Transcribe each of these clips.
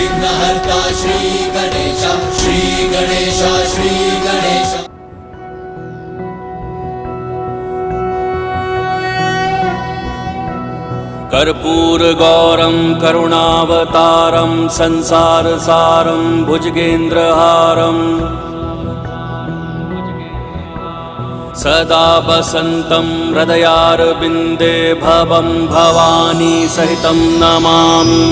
विघ्नहर्ता श्री गणेश, श्री गणेश, श्री गणेश। कर्पूरगौरं करुणावतारं संसारसारं भुजगेन्द्रहारं सदा वसन्तं हृदयारविन्दे भवं भवानी सहितं नमामि।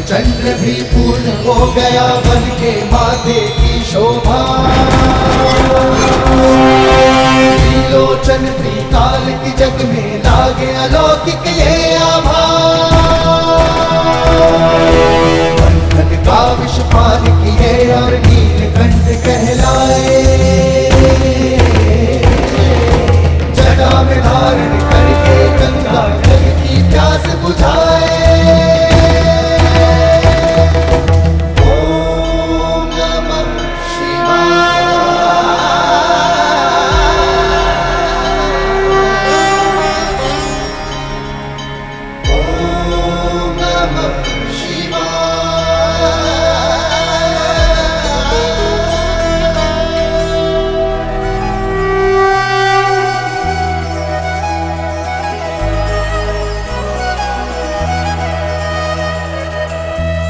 चंद्र भी पूर्ण हो गया बन के माथे की शोभा। त्रिलोचन त्रिकाल की जग में लागे अलौकिक ये आभा। बंधन का विष पार किए और नीलकंठ कहलाए। जटा में धारण करके गंगा जल की प्यास बुझाए।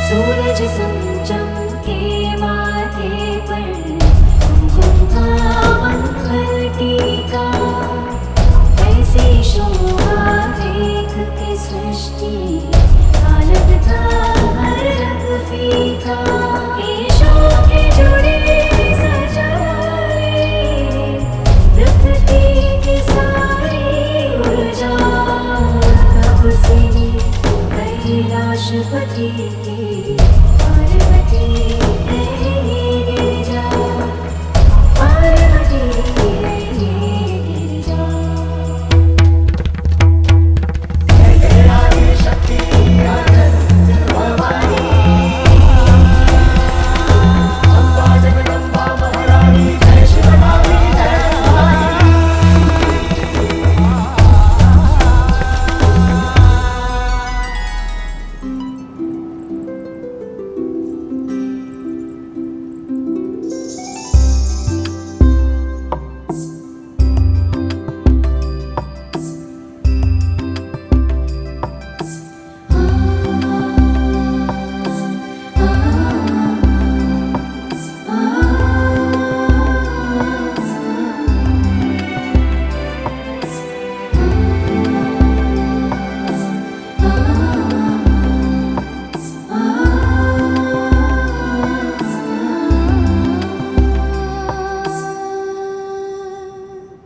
सूरज चमके माथे पर कुमकुम का मंगल टीका। ऐसी शोभा देख के सृष्टि का लगता हर रंग फीका। ईशों के जुड़े सजाए प्रकृति की सारी ऊर्जा। तब से कैलाशपति की पार्वती है गिरिजा, पार्वती है गिरिजा। जय जय आदि शक्ति आनंद भवानी, अम्बा जगदम्बा महारानी, जय शिवकाली जय भवानी।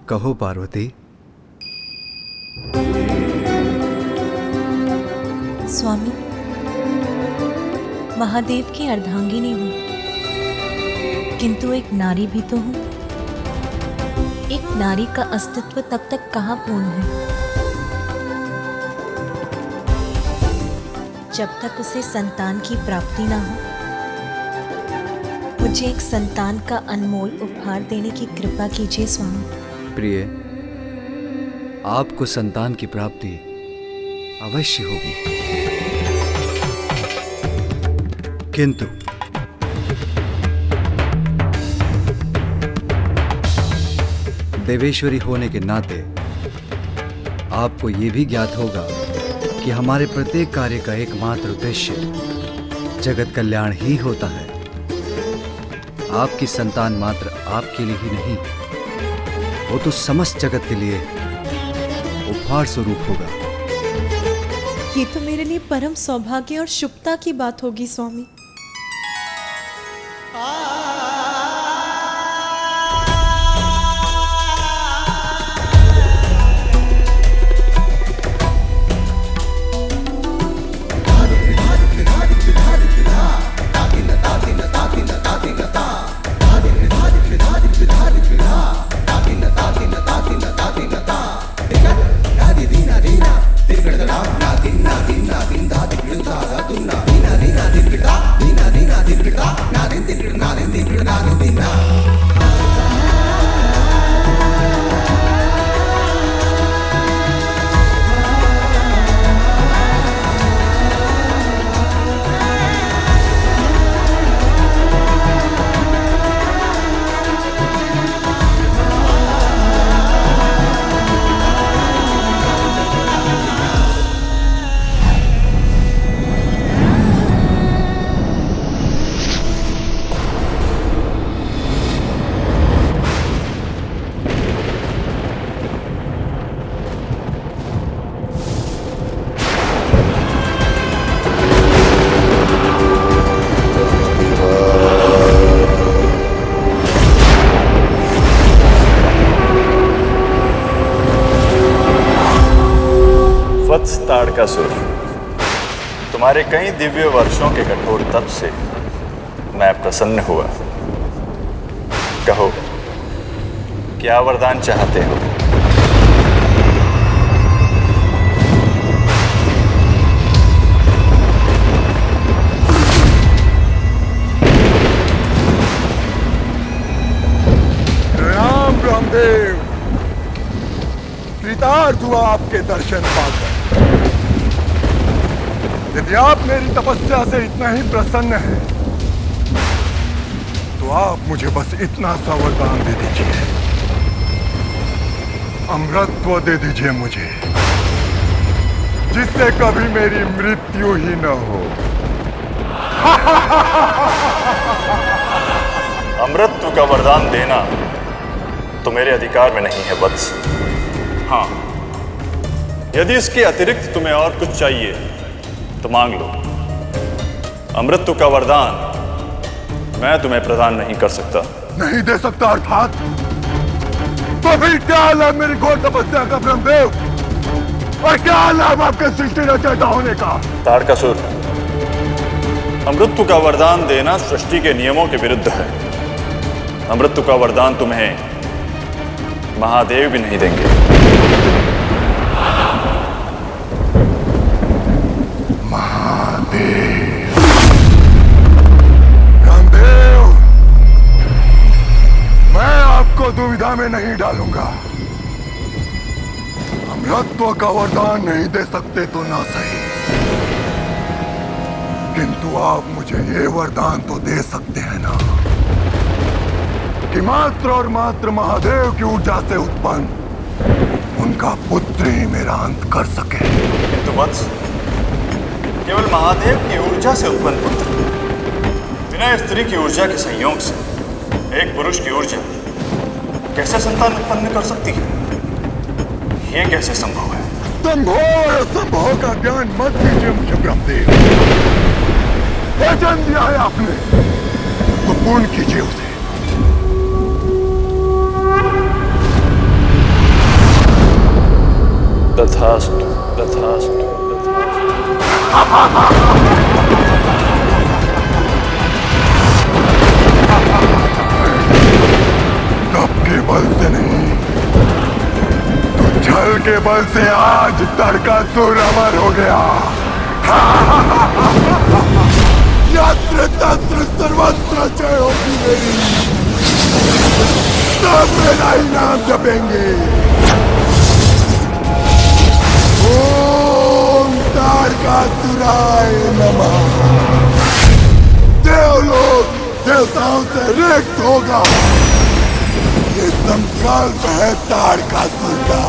कहो पार्वती। स्वामी, महादेव की अर्धांगिनी हूँ, किंतु एक नारी भी तो हूँ। एक नारी का अस्तित्व तब तक कहाँ पूर्ण है जब तक उसे संतान की प्राप्ति ना हो। मुझे एक संतान का अनमोल उपहार देने की कृपा कीजिए स्वामी। प्रिय, आपको संतान की प्राप्ति अवश्य होगी, किंतु देवेश्वरी होने के नाते आपको ये भी ज्ञात होगा कि हमारे प्रत्येक कार्य का एकमात्र उद्देश्य जगत कल्याण ही होता है। आपकी संतान मात्र आपके लिए ही नहीं, वो तो समस्त जगत के लिए उपहार स्वरूप होगा। ये तो मेरे लिए परम सौभाग्य और शुभता की बात होगी स्वामी। దిన దిన దిన దిన దిన దిన దిన దిన దిన దిన దిన तुम्हारे कई दिव्य वर्षों के कठोर तप से मैं प्रसन्न हुआ। कहो, क्या वरदान चाहते हो? राम रामदेव, कृतार्थ हुआ आपके दर्शन पाकर। यदि आप मेरी तपस्या से इतना ही प्रसन्न हैं, तो आप मुझे बस इतना सा वरदान दे दीजिए। अमृतत्व दे दीजिए मुझे, जिससे कभी मेरी मृत्यु ही न हो। अमृतत्व का वरदान देना तो मेरे अधिकार में नहीं है वत्स। हाँ, यदि इसके अतिरिक्त तुम्हें और कुछ चाहिए तो मांग लो। अमृतत्व का वरदान मैं तुम्हें प्रदान नहीं कर सकता। नहीं दे सकता अर्थात? तो फिर क्या लाभ मेरी घोर तपस्या का ब्रह्मदेव, और क्या लाभ आपके सृष्टि रचयिता होने का? तारकासुर, अमृतत्व का वरदान देना सृष्टि के नियमों के विरुद्ध है। अमृतत्व का वरदान तुम्हें महादेव भी नहीं देंगे। महादेव, रामदेव, मैं आपको दुविधा में नहीं डालूंगा। अमृतत्व का वरदान नहीं दे सकते तो ना सही, किंतु आप मुझे ये वरदान तो दे सकते हैं ना, कि मात्र और मात्र महादेव की ऊर्जा से उत्पन्न उनका पुत्र ही मेरा अंत कर सके। किंतु वत्स, केवल महादेव की ऊर्जा से उत्पन्न पुत्र बिना स्त्री की ऊर्जा के संयोग से एक पुरुष की ऊर्जा कैसे संतान उत्पन्न कर सकती है? ये कैसे संभव है? संभव और असंभव का ज्ञान मत दीजिए मुझे ब्रह्मदेव। वचन दिया है आपने तो पूर्ण कीजिए उसे। तथास्तु, तथास्तु, तप के बल से नहीं तो छल के बल से आज तारकासुर अमर हो गया। यत्र तत्र सर्वत्र जय होगी मेरी, सब मेरा ही नाम जपेंगे। ओम तारकासुराय नमः। देवलोक देवताओं से रिक्त होगा, ये संकल्प है तारकासुर का।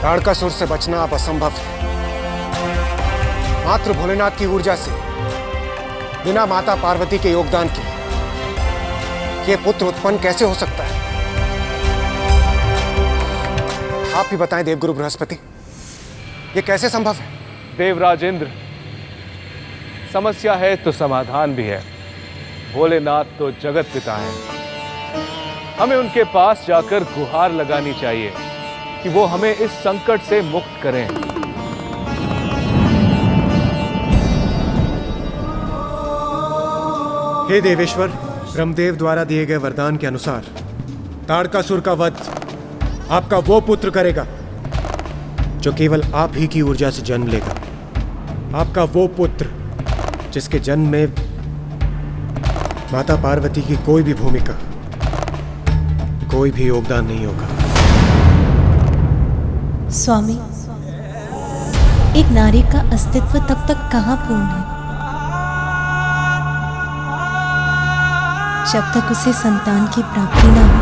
तारकासुर से बचना अब असंभव है। मात्र भोलेनाथ की ऊर्जा से, बिना माता पार्वती के योगदान के ये पुत्र उत्पन्न कैसे हो सकता है? आप ही बताएं देवगुरु बृहस्पति, ये कैसे संभव है? देवराजेंद्र, समस्या है तो समाधान भी है। भोलेनाथ तो जगत पिता है, हमें उनके पास जाकर गुहार लगानी चाहिए कि वो हमें इस संकट से मुक्त करें। हे देवेश्वर, ब्रह्मदेव द्वारा दिए गए वरदान के अनुसार तारकासुर का वध आपका वो पुत्र करेगा जो केवल आप ही की ऊर्जा से जन्म लेगा। आपका वो पुत्र जिसके जन्म में माता पार्वती की कोई भी भूमिका, कोई भी योगदान नहीं होगा। स्वामी, एक नारी का अस्तित्व तब तक कहाँ पूर्ण है जब तक उसे संतान की प्राप्ति न हो।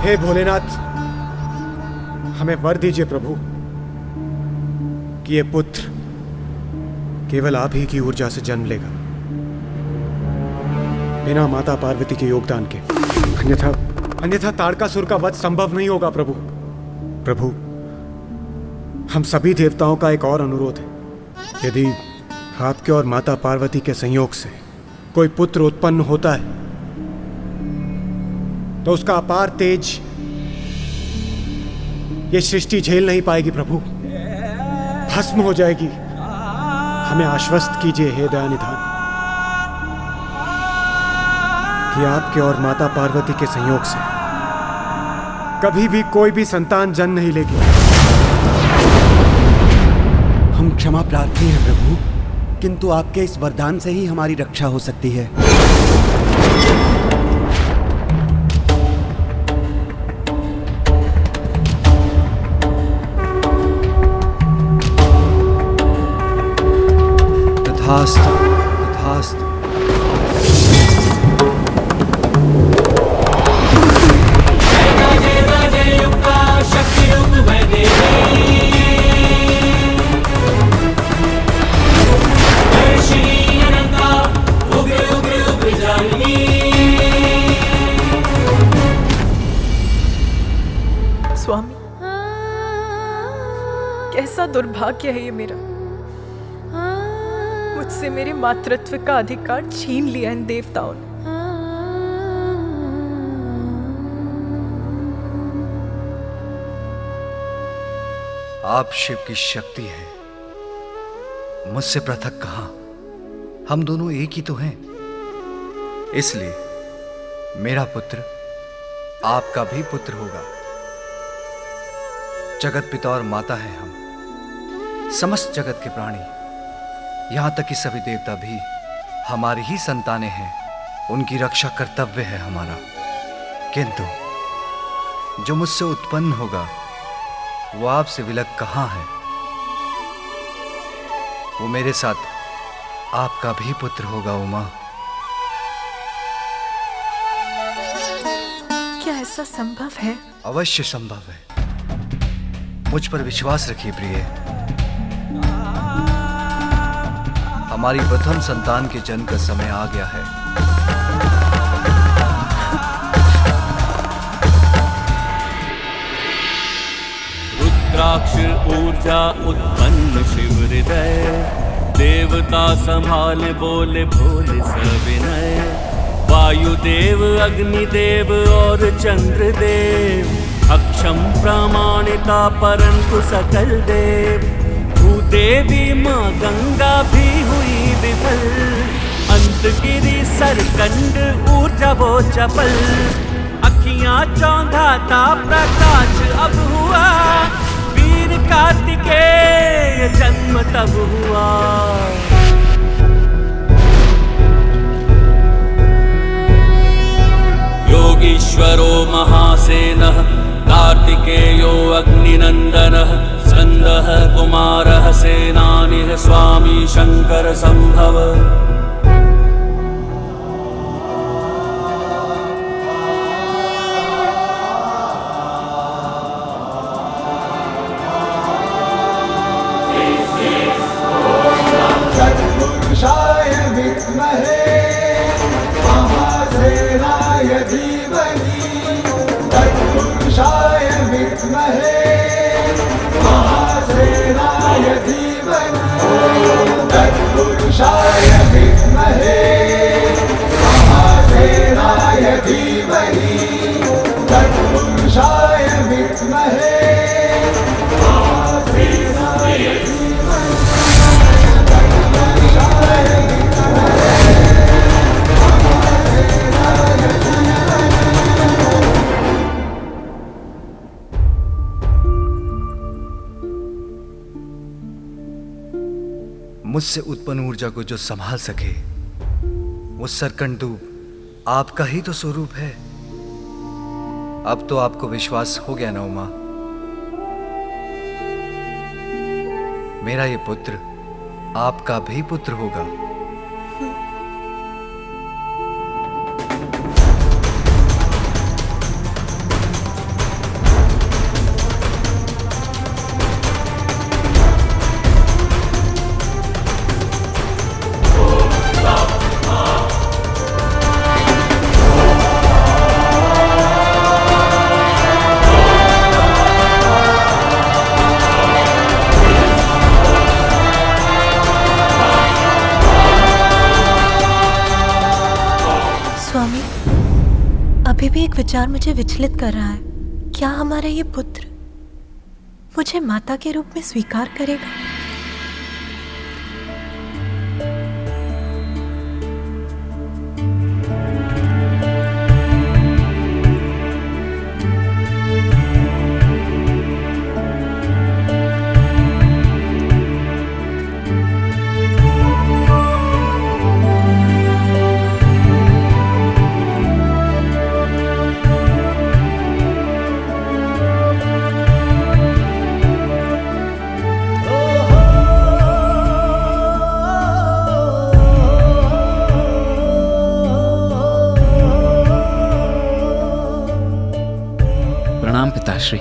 हे भोलेनाथ, हमें वर दीजिए प्रभु कि ये पुत्र केवल आप ही की ऊर्जा से जन्म लेगा, बिना माता पार्वती के योगदान के। अन्यथा तारकासुर का वध संभव नहीं होगा प्रभु। प्रभु, हम सभी देवताओं का एक और अनुरोध है। यदि आपके और माता पार्वती के संयोग से कोई पुत्र उत्पन्न होता है तो उसका अपार तेज ये सृष्टि झेल नहीं पाएगी प्रभु, भस्म हो जाएगी। हमें आश्वस्त कीजिए हे दयानिधान कि आपके और माता पार्वती के संयोग से कभी भी कोई भी संतान जन्म नहीं लेगी। हम क्षमा प्रार्थी हैं प्रभु, किंतु आपके इस वरदान से ही हमारी रक्षा हो सकती है। तथास्तु, तथास्तु। स्वामी, कैसा दुर्भाग्य है ये मेरा, मुझसे मेरे मातृत्व का अधिकार छीन लिया इन देवताओं ने। आप शिव की शक्ति है, मुझसे पृथक कहां। हम दोनों एक ही तो हैं। इसलिए मेरा पुत्र आपका भी पुत्र होगा। जगत पिता और माता है हम, समस्त जगत के प्राणी, यहां तक कि सभी देवता भी हमारी ही संतानें हैं। उनकी रक्षा कर्तव्य है हमारा। किंतु जो मुझसे उत्पन्न होगा वो आपसे विलग कहां है। वो मेरे साथ आपका भी पुत्र होगा उमा। क्या ऐसा संभव है? अवश्य संभव है। मुझ पर विश्वास रखिए प्रिय। हमारी प्रथम संतान के जन्म का समय आ गया है। रुद्राक्ष ऊर्जा उत्पन्न शिव हृदय, देवता संभाल बोले भोले सविनय। वायुदेव अग्निदेव और चंद्रदेव, अक्षम प्रमाणिता परंतु सकल देव। भूदेवी माँ गंगा भी हुई विफल, अंत गिरी सरकंड ऊर्जा वो चपल। अखियां चौंधाता प्रकाश अब हुआ, वीर कार्तिकेय जन्म तब हुआ। योगीश्वरो महासेनः, कार्तिकेयो अग्निनन्दनः। स्कन्दः कुमारः सेनानिः, स्वामी शंकर संभव। तत्पुरुषाय विद्महे महासेनाय धीमहि, तत्पुरुषाय विद्महे महासेनाय धीमहि, तत्पुरुषाय विद्महे महासेनाय धीमहि, तत्पुरुषाय विद्महे महासेनाय मुझसे उत्पन्न ऊर्जा को जो संभाल सके वो सरकंडूप आपका ही तो स्वरूप है। अब तो आपको विश्वास हो गया ना उमा। मेरा ये पुत्र आपका भी पुत्र होगा। विचार मुझे विचलित कर रहा है। क्या हमारा ये पुत्र मुझे माता के रूप में स्वीकार करेगा? प्रणाम पिताश्री।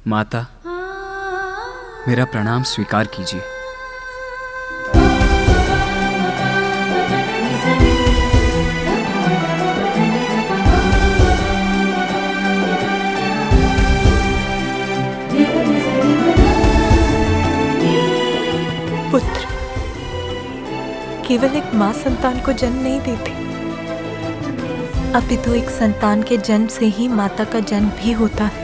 माता, मेरा प्रणाम स्वीकार कीजिए। पुत्र केवल एक माँ संतान को जन्म नहीं देती, अपितु एक संतान के जन्म से ही माता का जन्म भी होता है।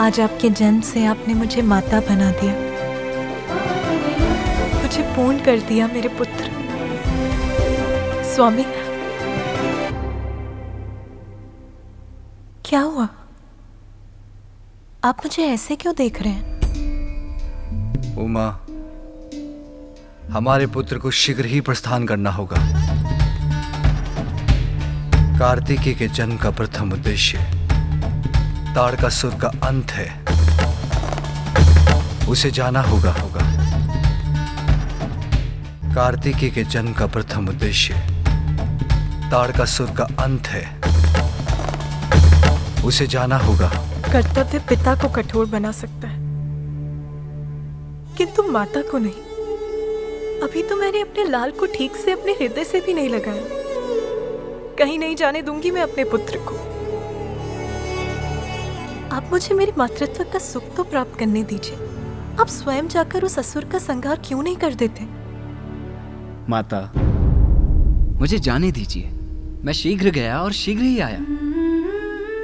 आज आपके जन्म से आपने मुझे माता बना दिया, मुझे पूर्ण कर दिया मेरे पुत्र। स्वामी, क्या हुआ? आप मुझे ऐसे क्यों देख रहे हैं? उमा, हमारे पुत्र को शीघ्र ही प्रस्थान करना होगा। कार्तिकेय के जन्म का प्रथम उद्देश्य ताड़कासुर का अंत है। उसे जाना होगा। कार्तिकेय के जन्म का प्रथम उद्देश्य ताड़कासुर का अंत है। उसे जाना होगा। कर्तव्य पिता को कठोर बना सकता है, किंतु माता को नहीं। अभी तो मैंने अपने लाल को ठीक से अपने हृदय से भी नहीं लगाया। कहीं नहीं जाने दूंगी मैं अपने पुत्र को। आप मुझे मेरे मातृत्व का सुख तो प्राप्त करने दीजिए। आप स्वयं जाकर उस असुर का संहार क्यों नहीं कर देते? माता, मुझे जाने दीजिए। मैं शीघ्र गया और शीघ्र ही आया।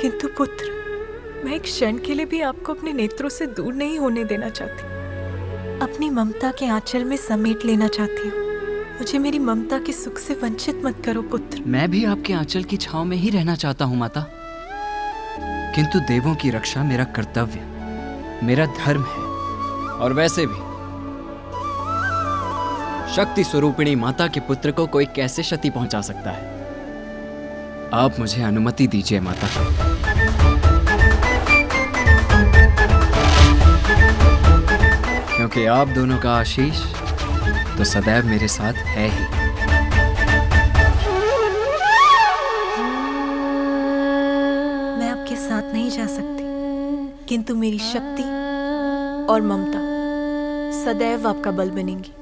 किंतु पुत्र, मैं एक क्षण के लिए भी आपको अपने नेत्रों से दूर नहीं होने देना चाहती। अपनी ममता के आंचल में समेट लेना चाहती हूँ। मुझे मेरी ममता के सुख से वंचित मत करो पुत्र। मैं भी आपके आंचल की छांव में ही रहना चाहता हूँ माता, किंतु देवों की रक्षा मेरा कर्तव्य, मेरा धर्म है। और वैसे भी शक्ति स्वरूपिणी माता के पुत्र को कोई कैसे क्षति पहुंचा सकता है? आप मुझे अनुमति दीजिए माता। क्योंकि आप दोनों का आशीष तो सदैव मेरे साथ है ही। मैं आपके साथ नहीं जा सकती, किंतु मेरी शक्ति और ममता सदैव आपका बल बनेंगी।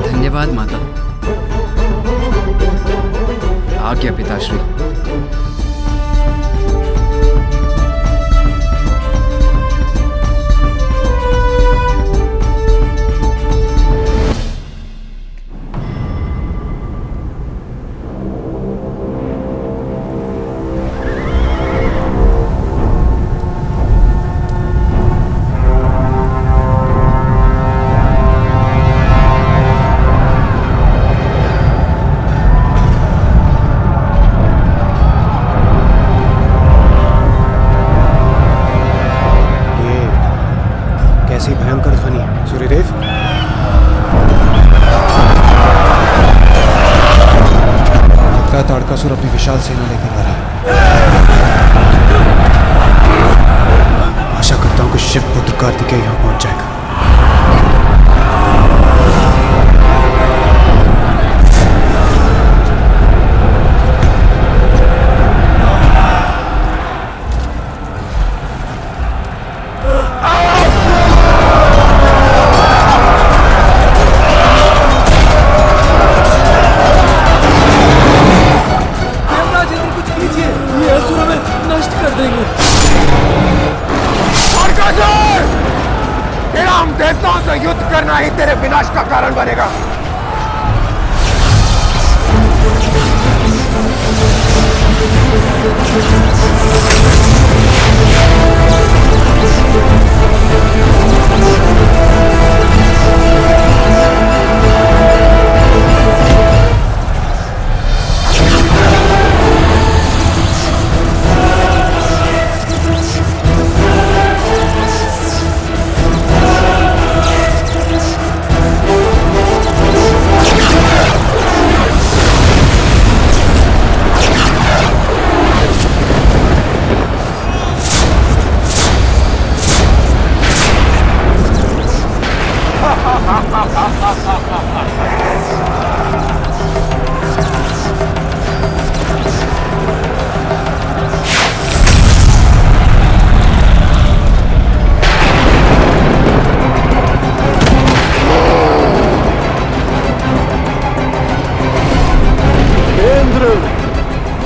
धन्यवाद माता। आज्ञा पिताश्री। कैसी भयंकर ध्वनि है सूर्यदेव। लगता है ताड़कासुर अपनी विशाल सेना लेकर आ रहा है। आशा करता हूं कि मुझसे युद्ध करना ही तेरे विनाश का कारण बनेगा।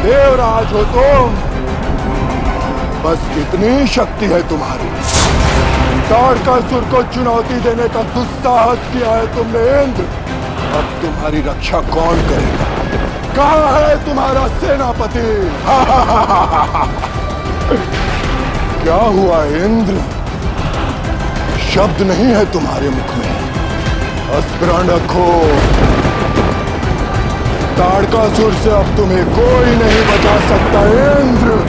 देवराज हो तुम, बस इतनी शक्ति है तुम्हारी। ताड़कासुर को चुनौती देने का दुस्साहस किया है तुमने इंद्र। अब तुम्हारी रक्षा कौन करेगा? कहाँ है तुम्हारा सेनापति? क्या हुआ इंद्र? शब्द नहीं है तुम्हारे मुख में। अस्त्र रखो। ताड़कासुर से अब तुम्हें कोई नहीं बचा सकता इंद्र।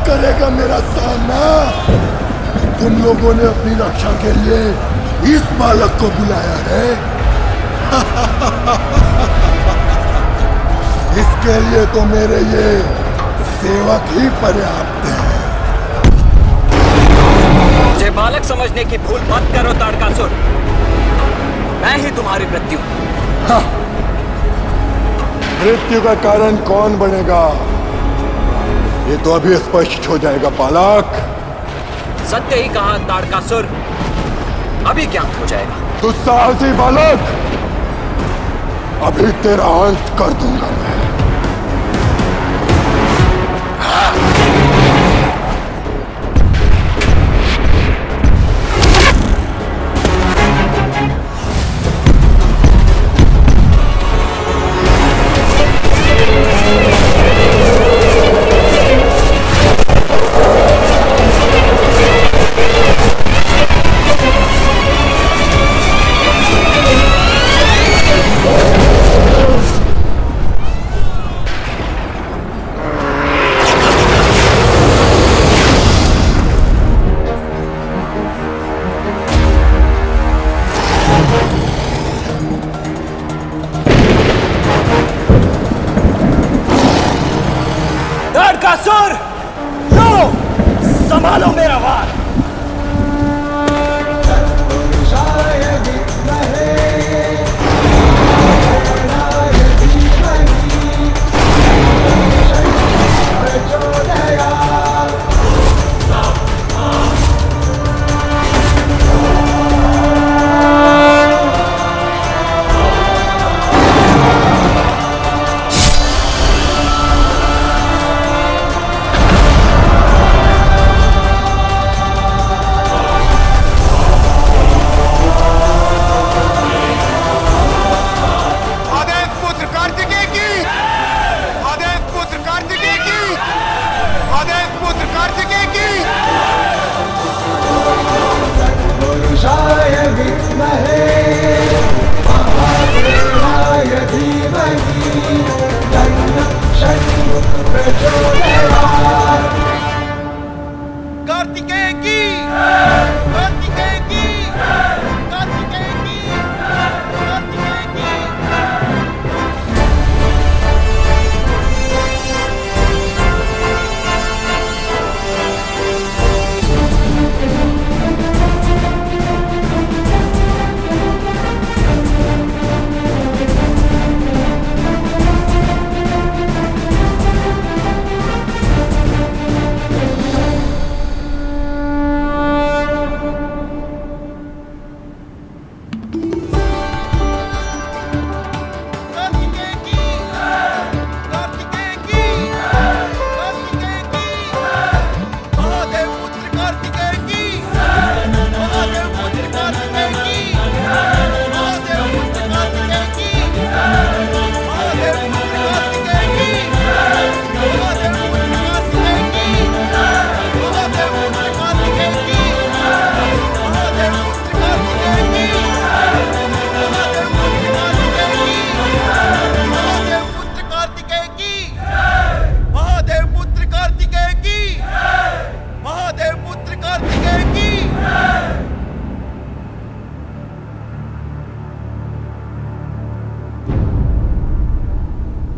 करेगा मेरा सामना। तुम लोगों ने अपनी रक्षा के लिए इस बालक को बुलाया है। इसके लिए तो मेरे ये सेवक ही पर्याप्त हैं। मुझे बालक समझने की भूल मत करो ताड़कासुर। मैं ही तुम्हारी मृत्यु। मृत्यु का कारण कौन बनेगा ये तो अभी स्पष्ट हो जाएगा बालक। सत्य ही कहा ताड़कासुर, अभी ज्ञात हो जाएगा। दुस्साहसी बालक, अभी तेरा अंत कर दूंगा मैं।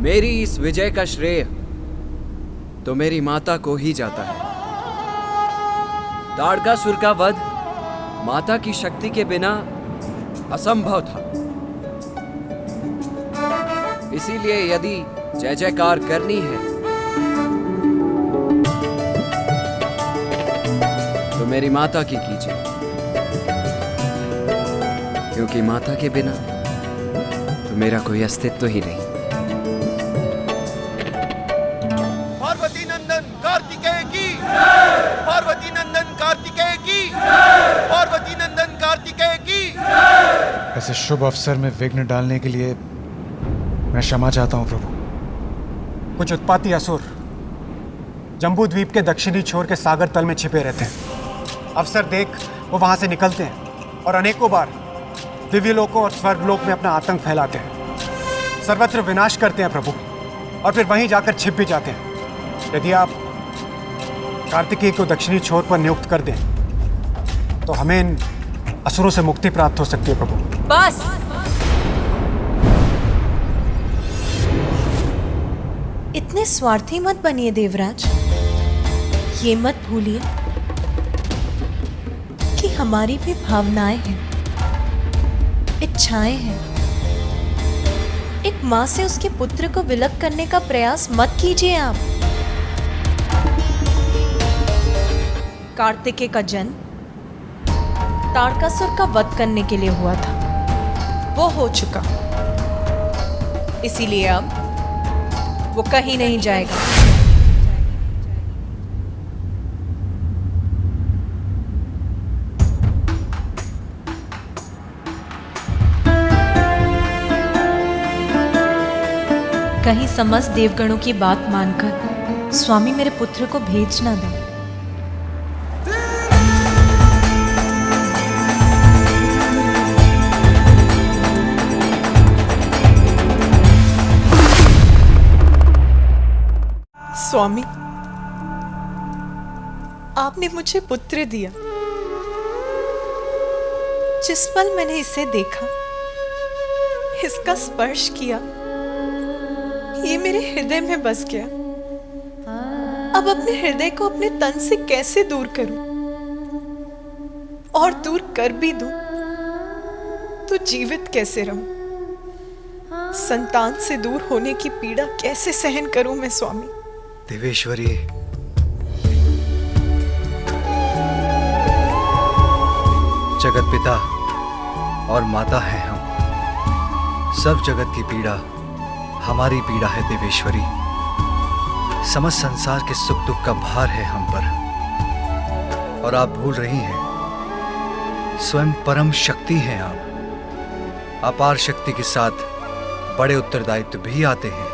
मेरी इस विजय का श्रेय तो मेरी माता को ही जाता है। ताड़कासुर का वध माता की शक्ति के बिना असंभव था। इसीलिए यदि जय जयकार करनी है तो मेरी माता की कीजिए, क्योंकि माता के बिना तो मेरा कोई अस्तित्व ही नहीं। पार्वती नंदन कार्तिकेय की, पार्वती नंदन कार्तिकेय की, पार्वती नंदन कार्तिकेय की। ऐसे शुभ अवसर में विघ्न डालने के लिए मैं क्षमा चाहता हूं प्रभु। कुछ उत्पाती असुर जम्बू द्वीप के दक्षिणी छोर के सागर तल में छिपे रहते हैं। अवसर देख वो वहां से निकलते हैं और अनेकों बार दिव्यलोकों और स्वर्गलोक में अपना आतंक फैलाते हैं, सर्वत्र विनाश करते हैं प्रभु, और फिर वहीं जाकर छिप भी जाते हैं। यदि आप कार्तिकेय को दक्षिणी छोर पर नियुक्त कर दें तो हमें इन असुरों से मुक्ति प्राप्त हो सकती है प्रभु। बस इतने स्वार्थी मत बनिए देवराज। ये मत भूलिए कि हमारी भी भावनाएं हैं, इच्छाएं हैं। एक माँ से उसके पुत्र को विलग करने का प्रयास मत कीजिए आप। कार्तिकेय का जन्म ताड़कासुर का वध करने के लिए हुआ था, वो हो चुका। इसीलिए अब वो कहीं नहीं जाएगा। कहीं समस्त देवगणों की बात मानकर स्वामी मेरे पुत्र को भेज ना दें। स्वामी, आपने मुझे पुत्र दिया। जिस पल मैंने इसे देखा, इसका स्पर्श किया, ये मेरे हृदय में बस गया। अब अपने हृदय को अपने तन से कैसे दूर करूं? और दूर कर भी दूं तो जीवित कैसे रहूं? संतान से दूर होने की पीड़ा कैसे सहन करूं मैं स्वामी? देवेश्वरी, जगत पिता और माता हैं हम। सब जगत की पीड़ा हमारी पीड़ा है देवेश्वरी। समस्त संसार के सुख दुख का भार है हम पर। और आप भूल रही हैं, स्वयं परम शक्ति हैं आप। अपार शक्ति के साथ बड़े उत्तरदायित्व भी आते हैं।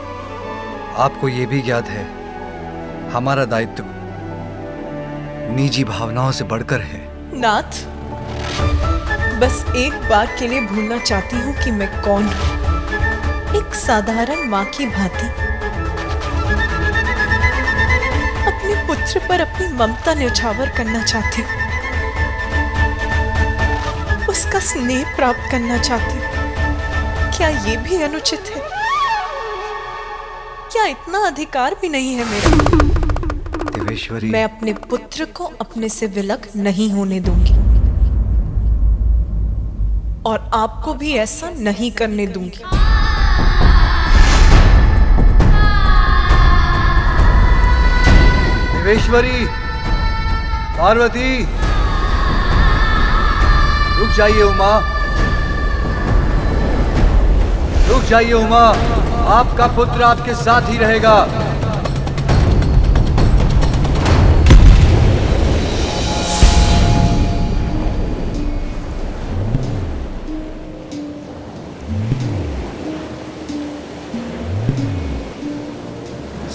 आपको ये भी ज्ञात है, हमारा दायित्व निजी भावनाओं से बढ़कर है। नाथ, बस एक बार के लिए भूलना चाहती हूँ कि मैं कौन हूँ। एक साधारण माँ की भांति अपने पुत्र पर अपनी ममता न्यौछावर करना चाहती हूँ, उसका स्नेह प्राप्त करना चाहती हूँ। क्या ये भी अनुचित है? क्या इतना अधिकार भी नहीं है मेरा? देवेश्वरी, मैं अपने पुत्र को अपने से विलग नहीं होने दूंगी और आपको भी ऐसा नहीं करने दूंगी। देवेश्वरी, पार्वती, रुक जाइए उमा, रुक जाइए उमा। आपका पुत्र आपके साथ ही रहेगा।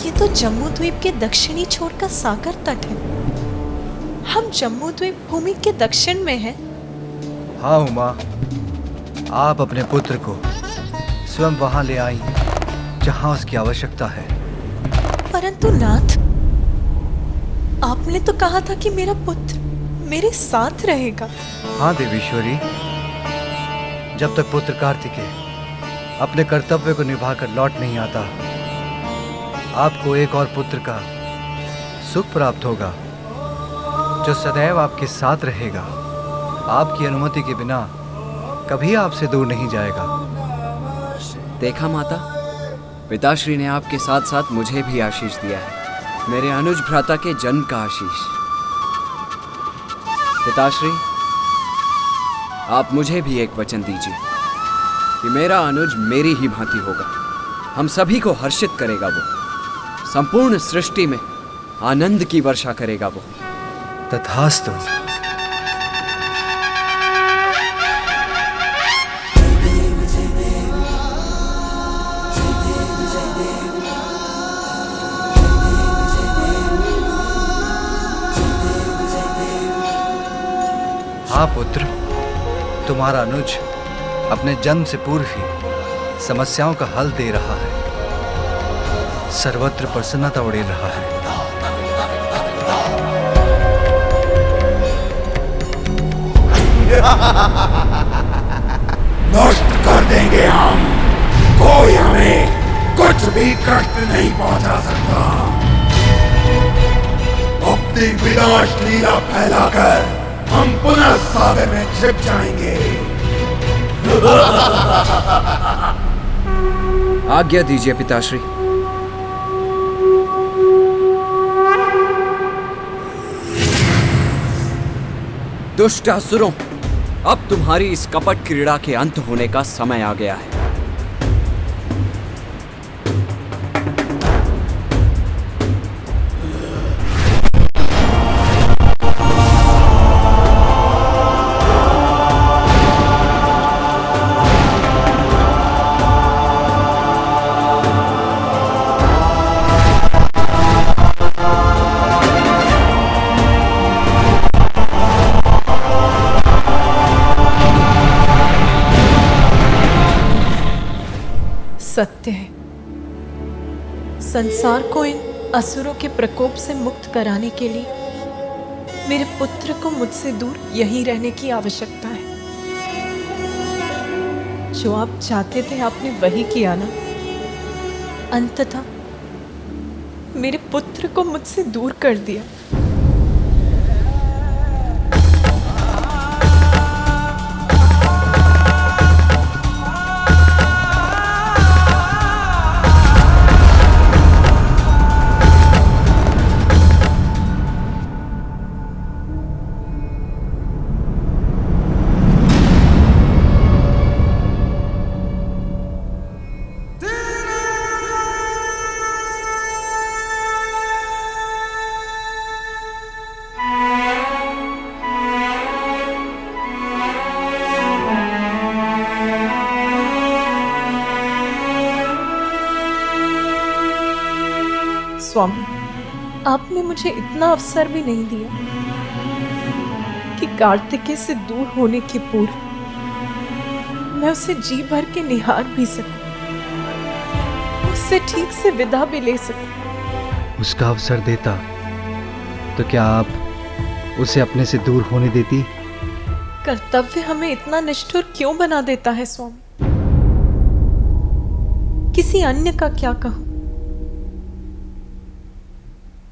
ये तो जम्मू द्वीप के दक्षिणी छोर का सागर तट है। हम जम्मू द्वीप भूमि के दक्षिण में हैं। हाँ उमा, आप अपने पुत्र को स्वयं वहां ले आई जहां उसकी आवश्यकता है। परंतु नाथ, आपने तो कहा था कि मेरा पुत्र मेरे साथ रहेगा। हाँ देवेश्वरी, जब तक पुत्र कार्तिकेय अपने कर्तव्य को निभाकर लौट नहीं आता, आपको एक और पुत्र का सुख प्राप्त होगा जो सदैव आपके साथ रहेगा, आपकी अनुमति के बिना कभी आपसे दूर नहीं जाएगा। देखा माता, पिताश्री ने आपके साथ साथ मुझे भी आशीष दिया है, मेरे अनुज भ्राता के जन्म का आशीष। पिताश्री, आप मुझे भी एक वचन दीजिए कि मेरा अनुज मेरी ही भांति होगा, हम सभी को हर्षित करेगा वो, संपूर्ण सृष्टि में आनंद की वर्षा करेगा वो। तथास्तु। हाँ पुत्र, तुम्हारा अनुज अपने जन्म से पूर्व ही समस्याओं का हल दे रहा है, सर्वत्र प्रसन्नता उड़ेल रहा है। नष्ट कर देंगे हम, कोई हमें कुछ भी कष्ट नहीं पहुंचा सकता। अपनी विनाश लीला फैलाकर हम पुनः सागर में छिप जाएंगे। आज्ञा दीजिए पिताश्री। दुष्ट असुरों, अब तुम्हारी इस कपट क्रीड़ा के अंत होने का समय आ गया है। सत्य है, संसार को इन असुरों के प्रकोप से मुक्त कराने के लिए मेरे पुत्र को मुझसे दूर यहीं रहने की आवश्यकता है। जो आप चाहते थे आपने वही किया ना। अंततः मेरे पुत्र को मुझसे दूर कर दिया। स्वामी, आपने मुझे इतना अवसर भी नहीं दिया कि कार्तिकेय से दूर होने के पूर्व मैं उसे जी भर के निहार भी सकूं, उससे ठीक से विदा भी ले सकूं। उसका अवसर देता तो क्या आप उसे अपने से दूर होने देती? कर्तव्य हमें इतना निष्ठुर क्यों बना देता है स्वामी? किसी अन्य का क्या कहूं?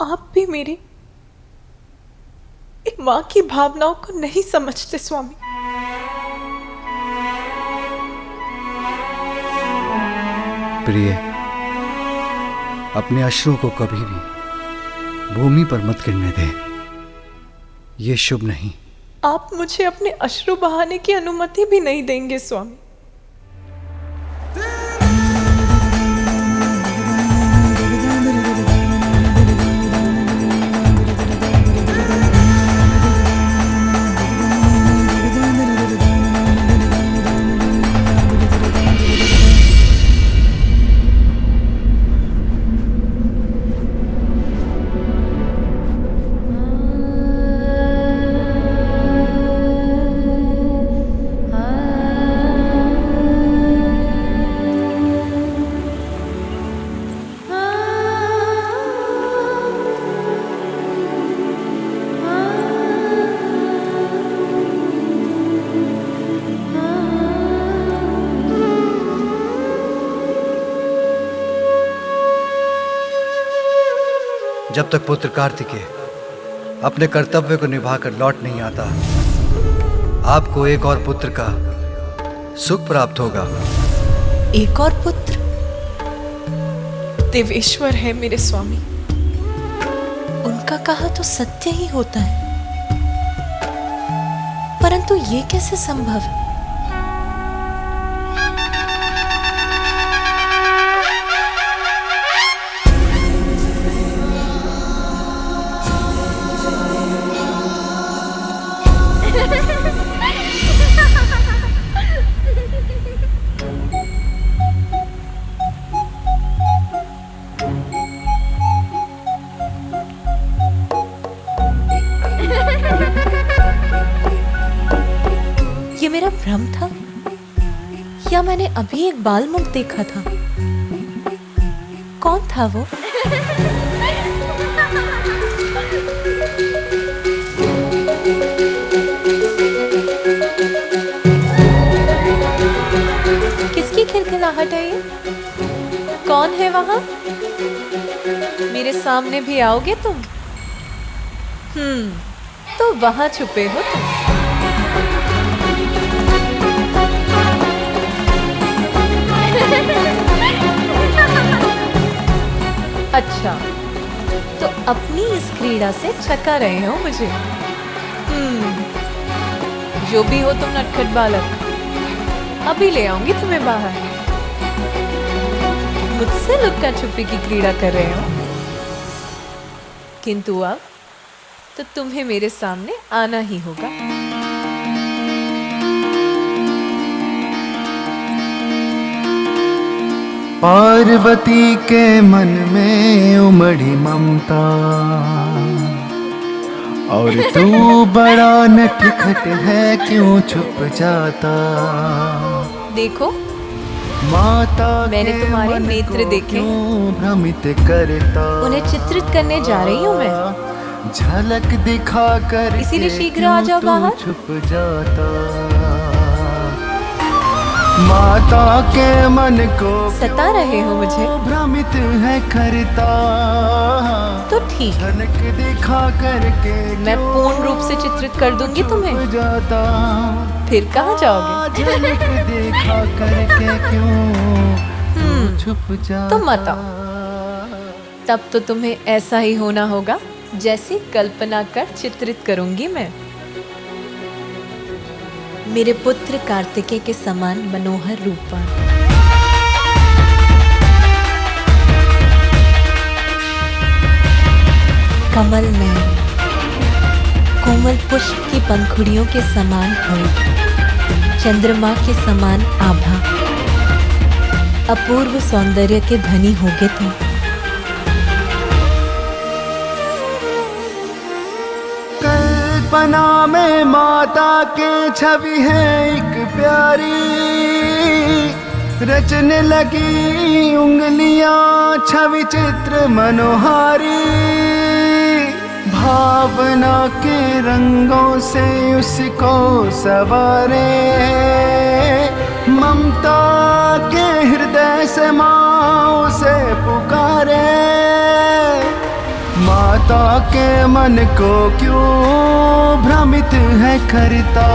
आप भी मेरी एक मां की भावनाओं को नहीं समझते स्वामी। प्रिय, अपने अश्रुओं को कभी भी भूमि पर मत गिरने दे, ये शुभ नहीं। आप मुझे अपने अश्रु बहाने की अनुमति भी नहीं देंगे स्वामी। जब तक पुत्र कार्तिकेय अपने कर्तव्य को निभाकर लौट नहीं आता, आपको एक और पुत्र का सुख प्राप्त होगा। एक और पुत्र? देवेश्वर है मेरे स्वामी, उनका कहा तो सत्य ही होता है, परंतु ये कैसे संभव है? ये मेरा भ्रम था या मैंने अभी एक बाल मुख देखा था? कौन था वो? किसकी खिलखिलाहट है ये? कौन है वहां? मेरे सामने भी आओगे तुम? तो वहां छुपे हो तुम। अच्छा, तो अपनी इस क्रीड़ा से छका रहे हो मुझे। जो भी हो तुम नटखट बालक, अभी ले आऊंगी तुम्हें बाहर। मुझसे लुक्का छुपी की क्रीड़ा कर रहे हो, किंतु अब तो तुम्हें मेरे सामने आना ही होगा। पार्वती के मन में उमड़ी ममता, और तू बड़ा नटखट है क्यों छुप जाता। देखो माता मैंने तुम्हारे नेत्र देखे, भ्रमित करता, उन्हें चित्रित करने जा रही हूँ मैं। झलक दिखा कर इसीलिए शीघ्र आ जाओ बाहर। छुप जाता। माता के मन को सता रहे हो मुझे, भ्रमित है करता। तो ठीक, झलक दिखा करके मैं पूर्ण रूप से चित्रित कर दूंगी तुम्हें। जाता। फिर कहाँ जाओगे? झलक दिखा करके क्यों छुप जाता। तुम मत आओ, तब तो तुम्हें ऐसा ही होना होगा जैसी कल्पना कर चित्रित करूंगी मैं। मेरे पुत्र कार्तिकेय के समान मनोहर रूपवान, कमल में कोमल पुष्प की पंखुड़ियों के समान होठ, चंद्रमा के समान आभा, अपूर्व सौंदर्य के धनी होगे तुम। कल्पना में माता के छवि है एक प्यारी, रचने लगी उंगलियां छवि चित्र मनोहारी। भावना के रंगों से उसको सवारे, ममता के हृदय से माँ उसे पुकारे। माता के मन को क्यों भ्रमित है करता,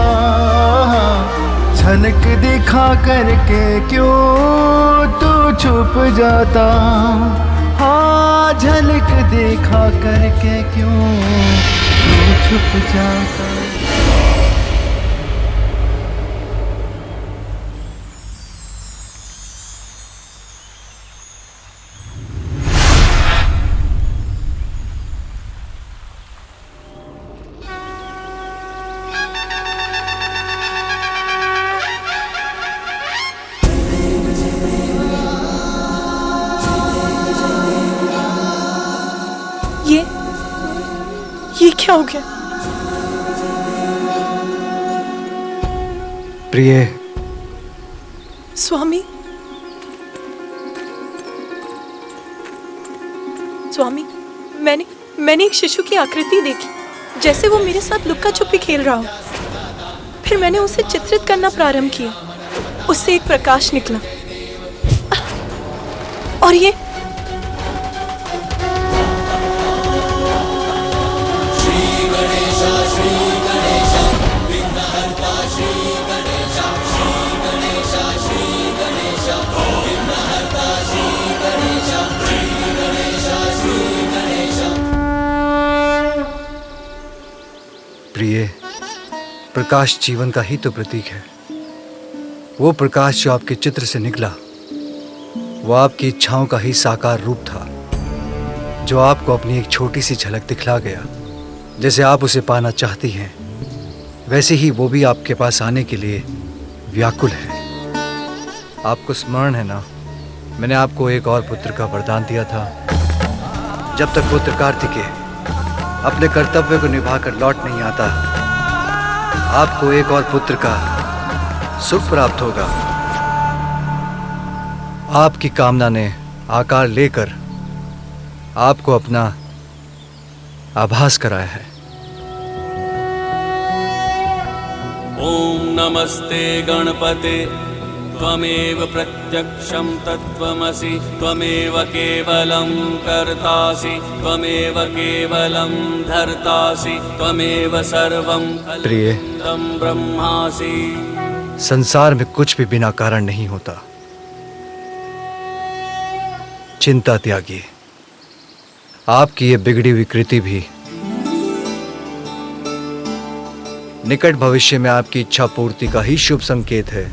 झलक दिखा करके क्यों तू छुप जाता। हाँ, झलक दिखा करके क्यों तू छुप जाता। ये क्या हो गया? प्रिय स्वामी, स्वामी, मैंने एक शिशु की आकृति देखी, जैसे वो मेरे साथ लुक्का छुपी खेल रहा हो। फिर मैंने उसे चित्रित करना प्रारंभ किया, उससे एक प्रकाश निकला, और प्रकाश जीवन का ही तो प्रतीक है। वो प्रकाश जो आपके चित्र से निकला, वो आपकी इच्छाओं का ही साकार रूप था, जो आपको अपनी एक छोटी सी झलक दिखला गया। जैसे आप उसे पाना चाहती हैं, वैसे ही वो भी आपके पास आने के लिए व्याकुल है। आपको स्मरण है ना, मैंने आपको एक और पुत्र का वरदान दिया था। जब तक पुत्र कार्तिकेय अपने कर्तव्य को निभाकर लौट नहीं आता, आपको एक और पुत्र का सुख प्राप्त होगा। आपकी कामना ने आकार लेकर आपको अपना आभास कराया है। ओम नमस्ते गणपते त्वमेव प्रत्यक्षं तत्त्वमसि त्वमेव केवलं कर्तासि त्वमेव केवलं धर्तासि त्वमेव सर्वं प्रिय, खल्विदं ब्रह्मासि। संसार में कुछ भी बिना कारण नहीं होता। चिंता त्यागिए। आपकी ये बिगड़ी हुई कृति भी निकट भविष्य में आपकी इच्छा पूर्ति का ही शुभ संकेत है।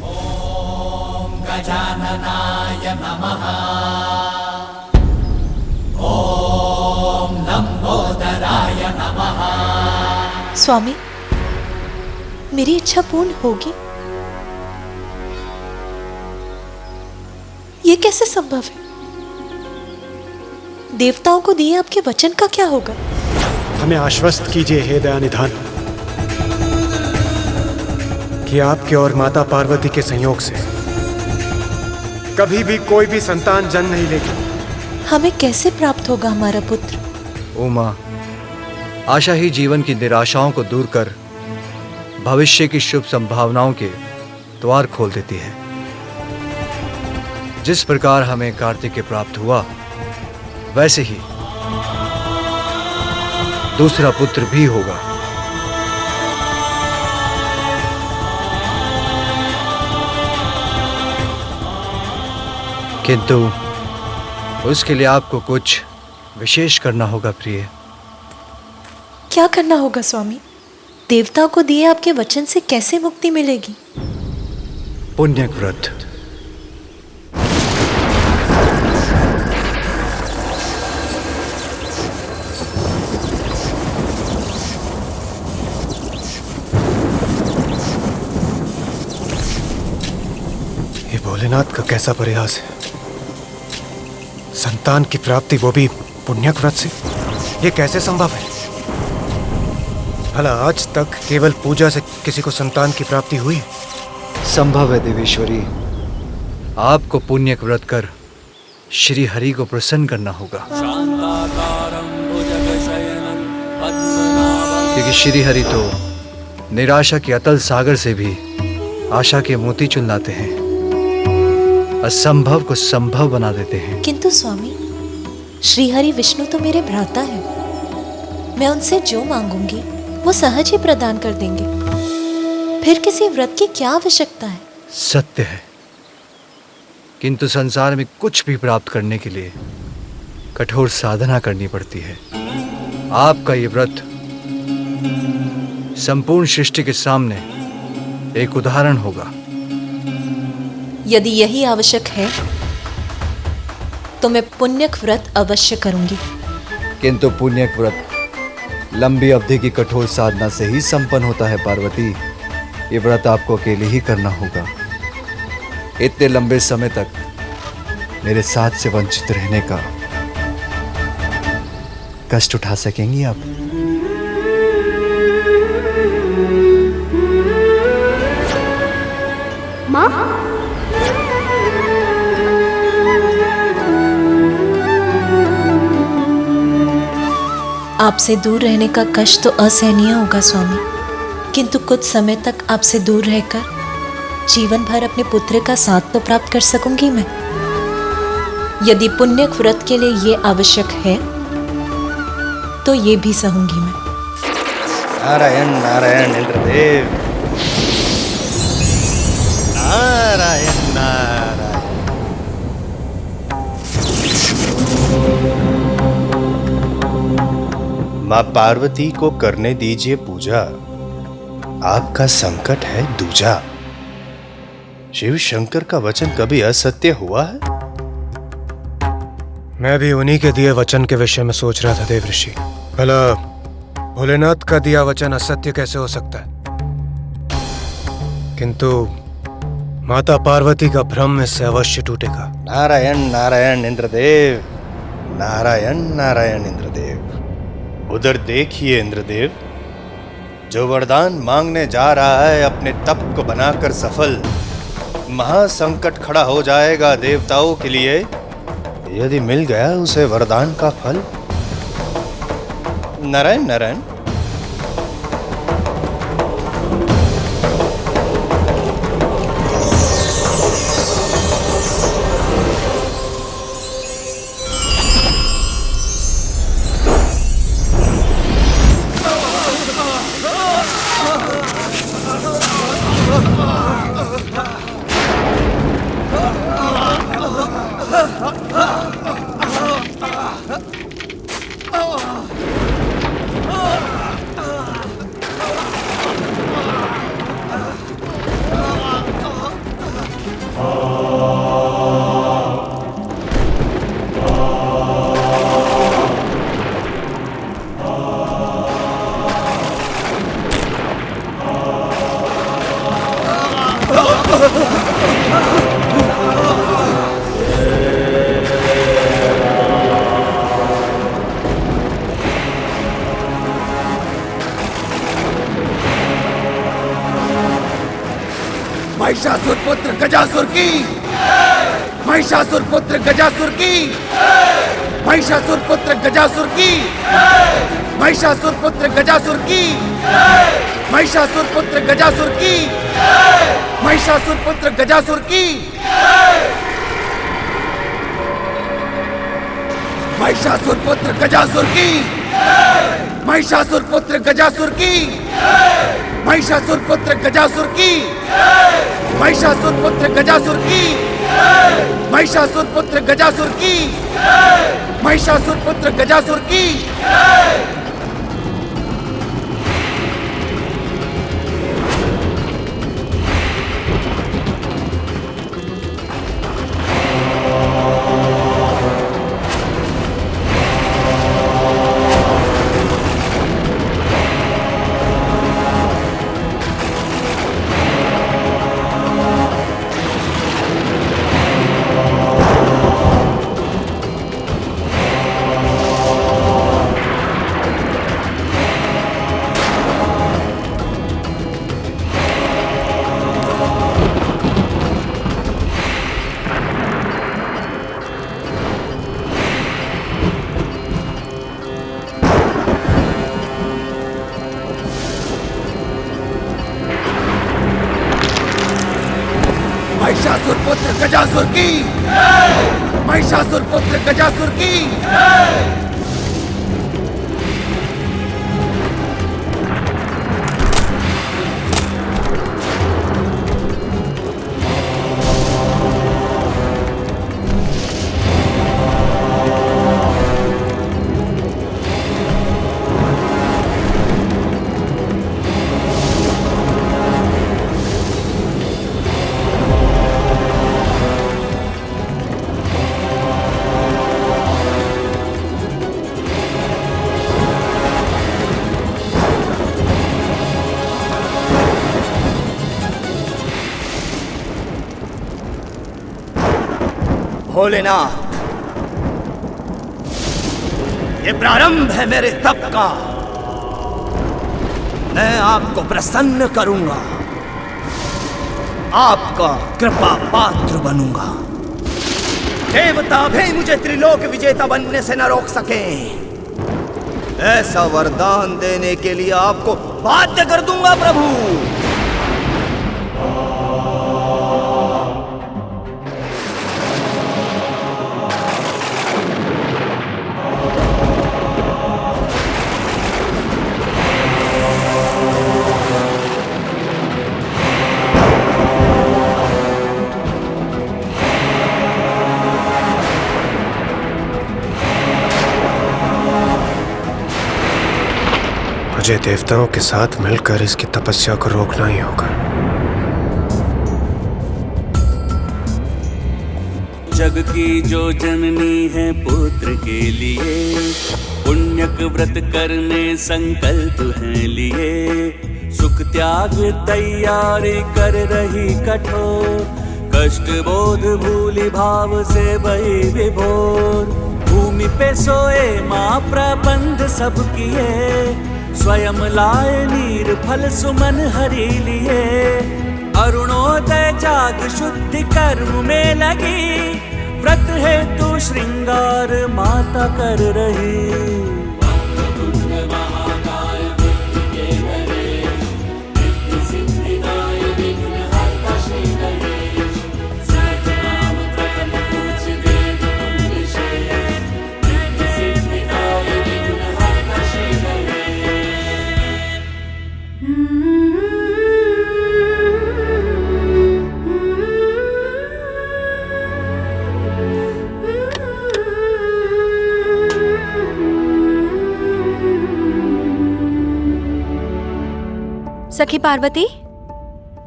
गजाननाय नमः। ओम लंबोदराय नमः। स्वामी, मेरी इच्छा पूर्ण होगी? ये कैसे संभव है? देवताओं को दिए आपके वचन का क्या होगा? हमें आश्वस्त कीजिए हे दयानिधान कि आपके और माता पार्वती के संयोग से कभी भी कोई भी संतान जन्म नहीं लेगी। हमें कैसे प्राप्त होगा हमारा पुत्र? उमा, आशा ही जीवन की निराशाओं को दूर कर भविष्य की शुभ संभावनाओं के द्वार खोल देती है। जिस प्रकार हमें कार्तिकेय प्राप्त हुआ, वैसे ही दूसरा पुत्र भी होगा। किंतु उसके लिए आपको कुछ विशेष करना होगा प्रिय। क्या करना होगा स्वामी? देवताओं को दिए आपके वचन से कैसे मुक्ति मिलेगी? पुण्यक व्रत। ये भोलेनाथ का कैसा प्रयास है। संतान की प्राप्ति, वो भी पुण्यक व्रत से। ये कैसे संभव है? भला आज तक केवल पूजा से किसी को संतान की प्राप्ति हुई? संभव है देवेश्वरी। आपको पुण्यक व्रत कर श्री हरि को प्रसन्न करना होगा, क्योंकि श्री हरि तो निराशा के अतल सागर से भी आशा के मोती चुन लाते हैं, असंभव को संभव बना देते हैं। किंतु स्वामी, श्रीहरि विष्णु तो मेरे भ्राता हैं। मैं उनसे जो मांगूंगी वो सहज ही प्रदान कर देंगे। फिर किसी व्रत की क्या आवश्यकता है? सत्य है, किंतु संसार में कुछ भी प्राप्त करने के लिए कठोर साधना करनी पड़ती है। आपका ये व्रत संपूर्ण सृष्टि के सामने एक उदाहरण होगा। यदि यही आवश्यक है तो मैं पुण्यक व्रत अवश्य करूंगी। किंतु पुण्यक व्रत लंबी अवधि की कठोर साधना से ही संपन्न होता है पार्वती। ये व्रत आपको अकेले ही करना होगा। इतने लंबे समय तक मेरे साथ से वंचित रहने का कष्ट उठा सकेंगी आप? माँ, आपसे दूर रहने का कष्ट तो असहनीय होगा स्वामी, किंतु कुछ समय तक आपसे दूर रहकर जीवन भर अपने पुत्र का साथ तो प्राप्त कर सकूंगी मैं। यदि पुण्यक व्रत के लिए ये आवश्यक है तो ये भी सहूंगी मैं। नारायण नारायण इंद्रदेव, नारायण नारायण। माँ पार्वती को करने दीजिए पूजा। आपका संकट है दूजा। शिव शंकर का वचन कभी असत्य हुआ है? मैं भी उन्हीं के दिए वचन के विषय में सोच रहा था देव ऋषि। भला भोलेनाथ का दिया वचन असत्य कैसे हो सकता है? किंतु माता पार्वती का भ्रम इससे अवश्य टूटेगा। नारायण नारायण इंद्रदेव, नारायण नारायण इंद्रदेव। उधर देखिए इंद्रदेव, जो वरदान मांगने जा रहा है अपने तप को बनाकर सफल, महासंकट खड़ा हो जाएगा देवताओं के लिए यदि मिल गया उसे वरदान का फल। नारायण नारायण। महिषासुर पुत्र गजासुर की, महिषासुर पुत्र गजासुर की, महिषासुर पुत्र गजासुर की, महिषासुर पुत्र गजासुर की, महिषासुर पुत्र गजासुर की, महिषासुर पुत्र गजासुर की, महिषासुर पुत्र गजासुर की, महिषासुर पुत्र गजासुर की, महिषासुर पुत्र गजासुर की, महिषासुर पुत्र गजासुर की, महिषासुर पुत्र गजासुर की, महिषासुर पुत्र गजासुर की। महिषासुर पुत्र गजासुर की, महिषासुर पुत्र गजासुर की। भोलेनाथ, ये प्रारंभ है मेरे तप का। मैं आपको प्रसन्न करूंगा, आपका कृपा पात्र बनूंगा। देवता भी मुझे त्रिलोक विजेता बनने से न रोक सके। ऐसा वरदान देने के लिए आपको बाध्य कर दूंगा प्रभु। मुझे देवताओं के साथ मिलकर इसकी तपस्या को रोकना ही होगा। जग की जो जननी है पुत्र के लिए, पुण्यक व्रत करने संकल्प है लिए। सुख त्याग तैयारी कर रही कठोर, कष्ट बोध भूली भाव से बही विभोर। भूमि पे सोए माँ प्रबंध सब किए, स्वयं लाए नीर फल सुमन हरि लिए। अरुणोदय जाग शुद्धि कर्म में लगी, व्रत है तू श्रृंगार माता कर रही। सखी पार्वती,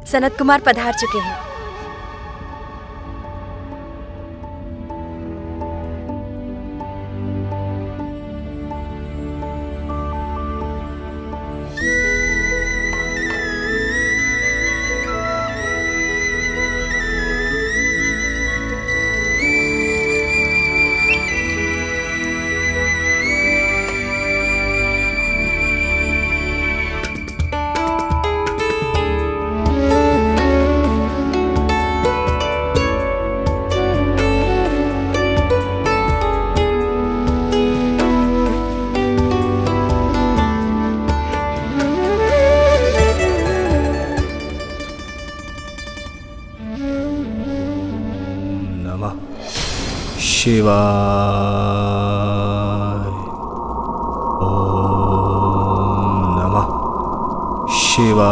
सनत कुमार पधार चुके हैं। शिवाय। ओम नमः शिवाय।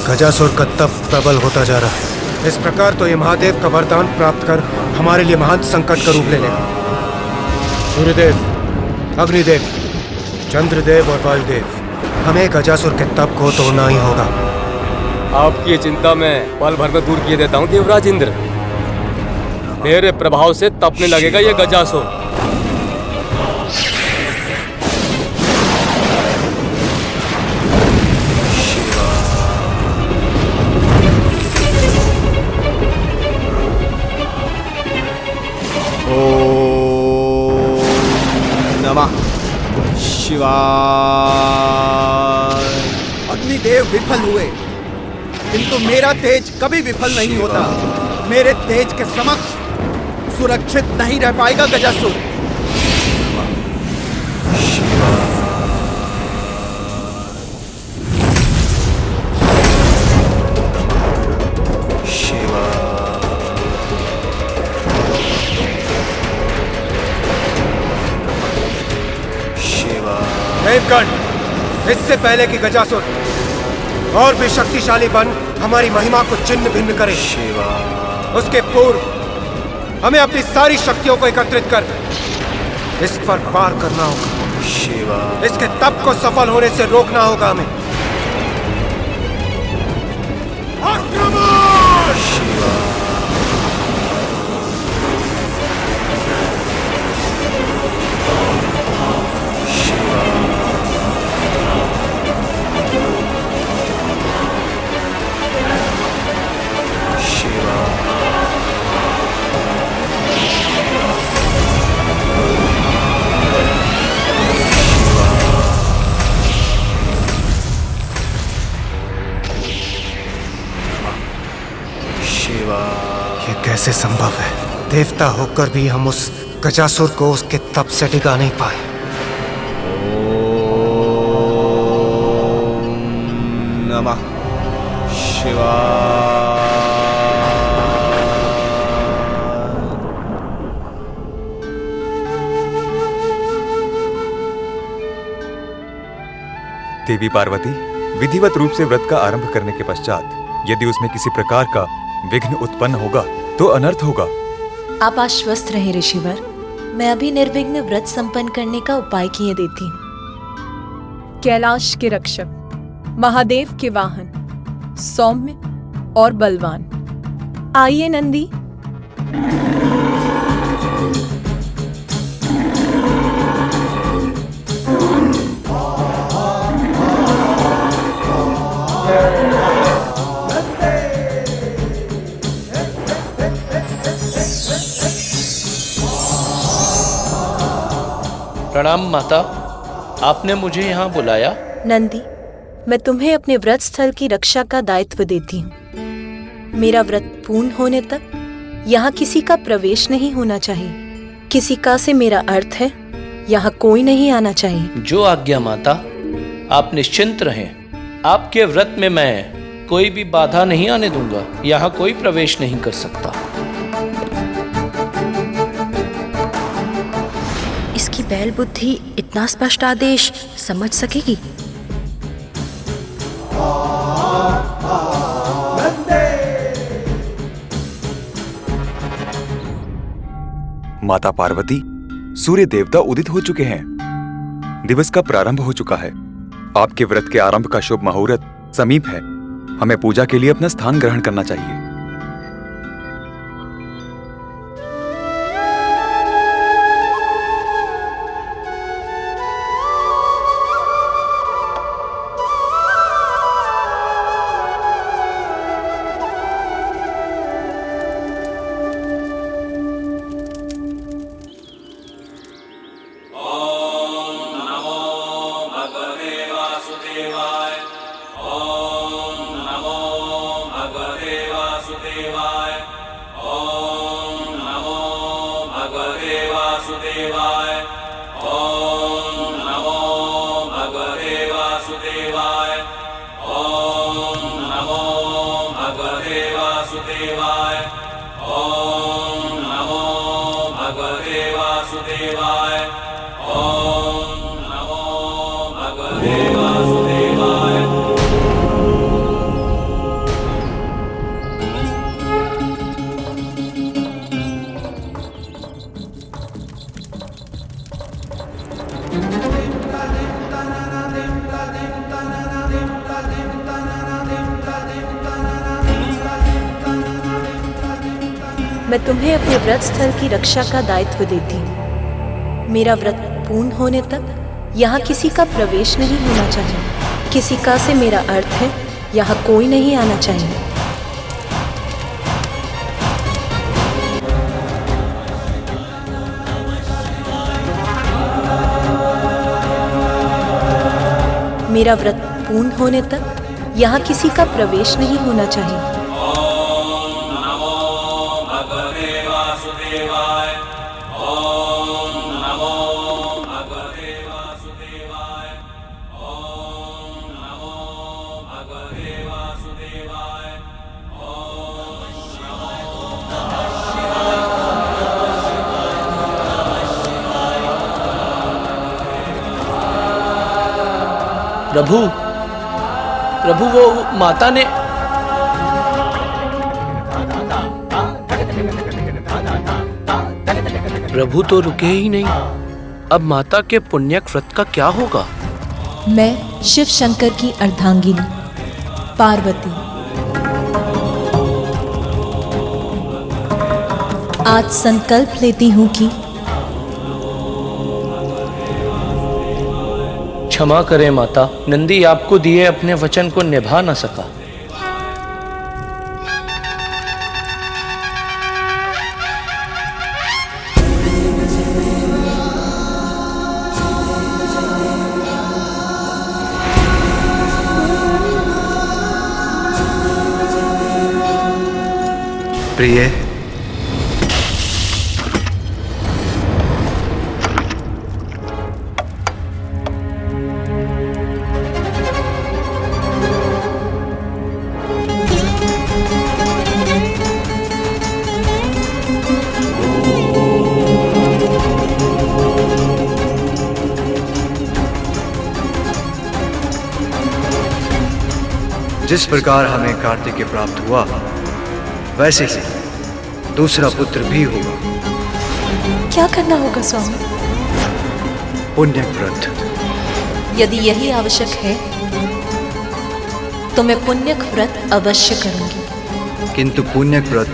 गजासुर का तप प्रबल होता जा रहा है। इस प्रकार तो ये महादेव का वरदान प्राप्त कर हमारे लिए महान संकट का रूप ले लेगा। सूर्यदेव, अग्निदेव, चंद्रदेव और वायुदेव, हमें गजासुर के तप को तोड़ना ही होगा। आपकी चिंता मैं पल भर में दूर किए देता हूँ देवराज इंद्र। मेरे प्रभाव से तपने लगेगा ये गजासुर। नमः शिवाय। अग्निदेव विफल हुए, किंतु मेरा तेज कभी विफल नहीं होता। मेरे तेज के समक्ष सुरक्षित नहीं रह पाएगा गजासुर। देवगण, इससे पहले कि गजासुर और भी शक्तिशाली बन हमारी महिमा को छिन्न भिन्न करे, उसके पूर्व हमें अपनी सारी शक्तियों को एकत्रित कर इस पर पार करना होगा। इसके तप को सफल होने से रोकना होगा हमें। ये कैसे संभव है? देवता होकर भी हम उस गजासुर को उसके तप से डिगा नहीं पाए। ओम नमः शिवाय। देवी पार्वती, विधिवत रूप से व्रत का आरंभ करने के पश्चात यदि उसमें किसी प्रकार का विघ्न उत्पन्न होगा तो अनर्थ होगा। आप आश्वस्त रहें ऋषिवर। मैं अभी निर्विघ्न व्रत संपन्न करने का उपाय किए देती हूँ। कैलाश के रक्षक, महादेव के वाहन, सौम्य और बलवान, आइए नंदी। प्रणाम माता, आपने मुझे यहाँ बुलाया? नंदी, मैं तुम्हें अपने व्रत स्थल की रक्षा का दायित्व देती हूँ। मेरा व्रत पूर्ण होने तक यहाँ किसी का प्रवेश नहीं होना चाहिए। किसी का से मेरा अर्थ है, यहाँ कोई नहीं आना चाहिए। जो आज्ञा माता, आप निश्चिंत रहें। आपके व्रत में मैं कोई भी बाधा नहीं आने दूंगा। यहाँ कोई प्रवेश नहीं कर सकता। इसकी बैल बुद्धि इतना स्पष्ट आदेश समझ सकेगी? माता पार्वती, सूर्य देवता उदित हो चुके हैं। दिवस का प्रारंभ हो चुका है। आपके व्रत के आरंभ का शुभ मुहूर्त समीप है। हमें पूजा के लिए अपना स्थान ग्रहण करना चाहिए। मैं तुम्हें अपने व्रत स्थल की रक्षा का दायित्व देती हूँ। मेरा व्रत पूर्ण होने तक यहाँ किसी का प्रवेश नहीं होना चाहिए। किसी का से मेरा अर्थ है, यहाँ कोई नहीं आना चाहिए। मेरा व्रत पूर्ण होने तक यहाँ किसी का प्रवेश नहीं होना चाहिए। प्रभु, प्रभु वो माता ने। प्रभु तो रुके ही नहीं। अब माता के पुण्यक व्रत का क्या होगा? मैं शिव शंकर की अर्धांगिनी पार्वती आज संकल्प लेती हूँ कि क्षमा करें माता, नंदी आपको दिए अपने वचन को निभा न सका। प्रिय, जिस प्रकार हमें कार्तिकेय प्राप्त हुआ, वैसे ही दूसरा पुत्र भी होगा। क्या करना होगा स्वामी? पुण्य व्रत। यदि यही आवश्यक है तो मैं पुण्यक व्रत अवश्य करूंगी। किंतु पुण्यक व्रत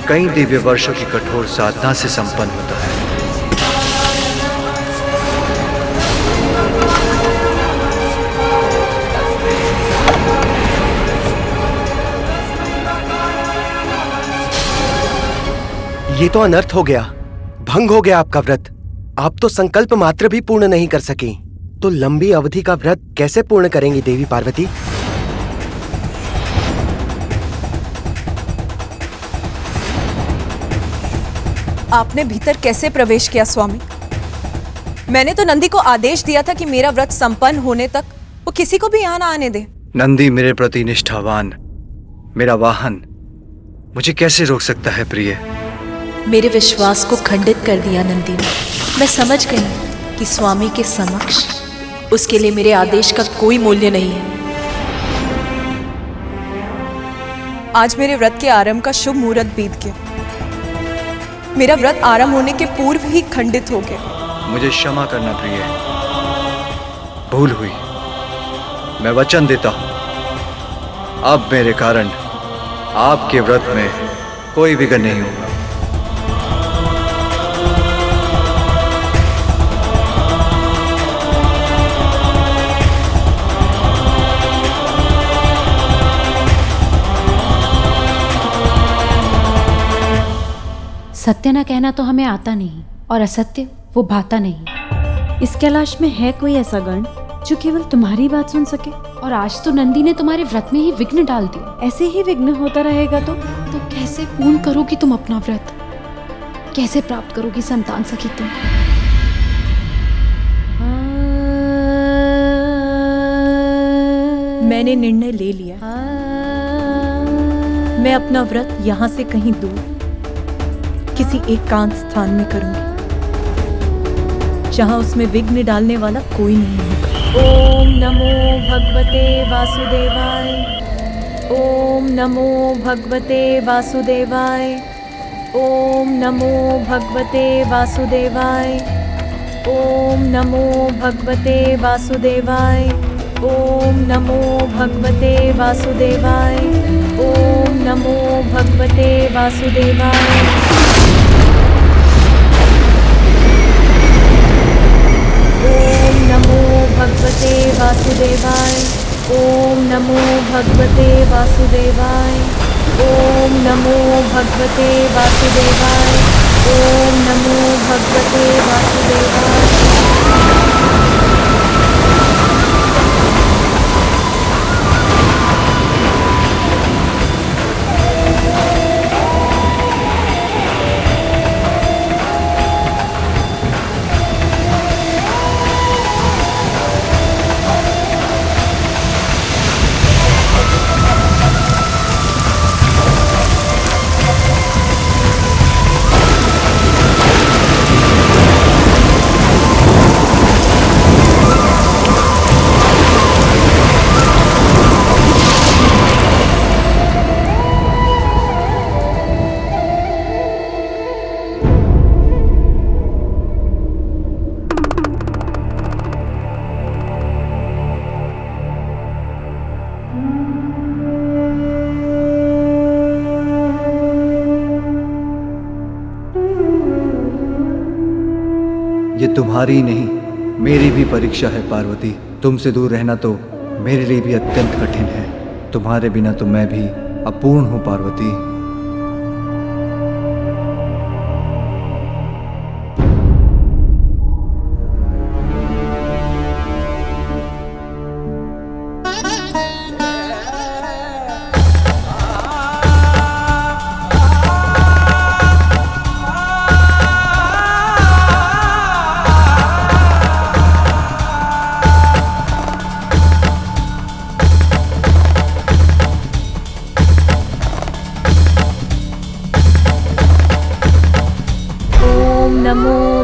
कई दिव्य वर्षों की कठोर साधना से संपन्न होता है। ये तो अनर्थ हो गया, भंग हो गया आपका व्रत। आप तो संकल्प मात्र भी पूर्ण नहीं कर सके, तो लंबी अवधि का व्रत कैसे पूर्ण करेंगी देवी पार्वती? आपने भीतर कैसे प्रवेश किया स्वामी? मैंने तो नंदी को आदेश दिया था कि मेरा व्रत संपन्न होने तक वो किसी को भी यहाँ ना आने दे। नंदी मेरे प्रति निष्ठावान, मेरा वाहन, मुझे कैसे रोक सकता है प्रिय? मेरे विश्वास को खंडित कर दिया नंदी ने। मैं समझ गई कि स्वामी के समक्ष उसके लिए मेरे आदेश का कोई मूल्य नहीं है। आज मेरे व्रत के आरंभ का शुभ मुहूर्त बीत गया। मेरा व्रत आरंभ होने के पूर्व ही खंडित हो गया। मुझे क्षमा करना प्रिय, भूल हुई। मैं वचन देता हूं अब मेरे कारण आपके व्रत में कोई विघ्न नहीं होगा। सत्य न कहना तो हमें आता नहीं, और असत्य वो भाता नहीं। इस कैलाश में है कोई ऐसा गण जो केवल तुम्हारी बात सुन सके? और आज तो नंदी ने तुम्हारे व्रत में ही विघ्न डाल दिया। ऐसे ही विघ्न होता रहेगा तो कैसे पूर्ण करोगी तुम अपना व्रत? कैसे प्राप्त करोगी संतान सखी तुम? मैंने निर्णय ले लिया। मैं अपना व्रत यहाँ से कहीं दूर किसी एकांत स्थान में करूंगी, जहां उसमें विघ्न डालने वाला कोई नहीं होगा। ओम नमो भगवते वासुदेवाय। ओम नमो भगवते वासुदेवाय। ओम नमो भगवते वासुदेवाय। ओम नमो भगवते वासुदेवाय। ओम नमो भगवते वासुदेवाय। ओम नमो भगवते वासुदेवाय। ओम नमो भगवते वासुदेवाय। ओम नमो भगवते वासुदेवाय। ओम नमो भगवते वासुदेवाय। ओम नमो भगवते वासुदेवाय। ये तुम्हारी नहीं मेरी भी परीक्षा है पार्वती। तुमसे दूर रहना तो मेरे लिए भी अत्यंत कठिन है। तुम्हारे बिना तो मैं भी अपूर्ण हूँ पार्वती।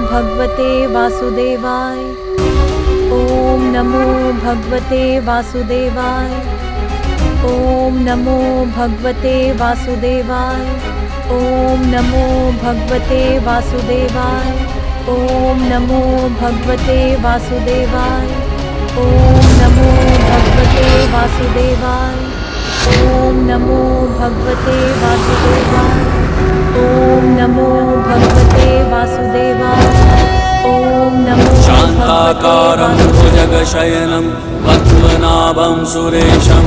भगवते वासुदेवाय। ओम नमो भगवते वासुदेवाय। ओम नमो भगवते वासुदेवाय। ओम नमो भगवते वासुदेवाय। ओम नमो भगवते वासुदेवाय। ओम नमो भगवते वासुदेवाय। ओम नमो भगवते वासुदेवाय। ओम नमो भगवते वासुदेवाय। ओम नमो शान्ताकारं भुजगशयनं पद्मनाभं सुरेशं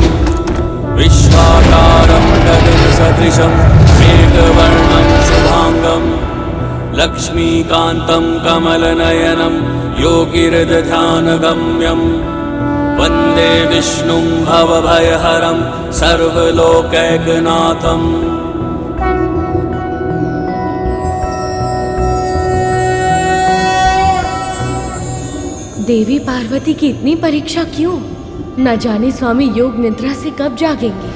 विश्वाकारं गगनसदृशं मेघवर्णं शुभांगं लक्ष्मीकान्तं कमलनयनं योगिहृदध्यानगम्यं वन्दे विष्णुं भवभयहरं सर्वलोकैकनाथम्। देवी पार्वती की इतनी परीक्षा क्यों? न जाने स्वामी योग निद्रा से कब जागेंगे।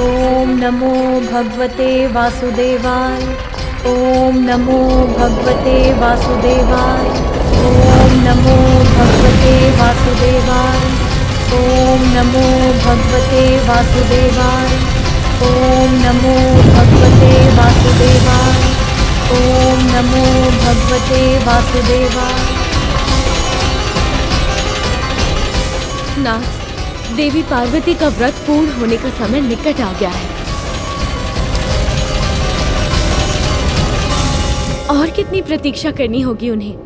ओम नमो भगवते वासुदेवाय। ओम नमो भगवते वासुदेवाय। ओम नमो भगवते वासुदेवाय। ओम नमो भगवते वासुदेवाय। ओम नमो भगवते वासुदेवाय। ओम नमो भगवते वासुदेवाय। नाथ, देवी पार्वती का व्रत पूर्ण होने का समय निकट आ गया है। और कितनी प्रतीक्षा करनी होगी उन्हें?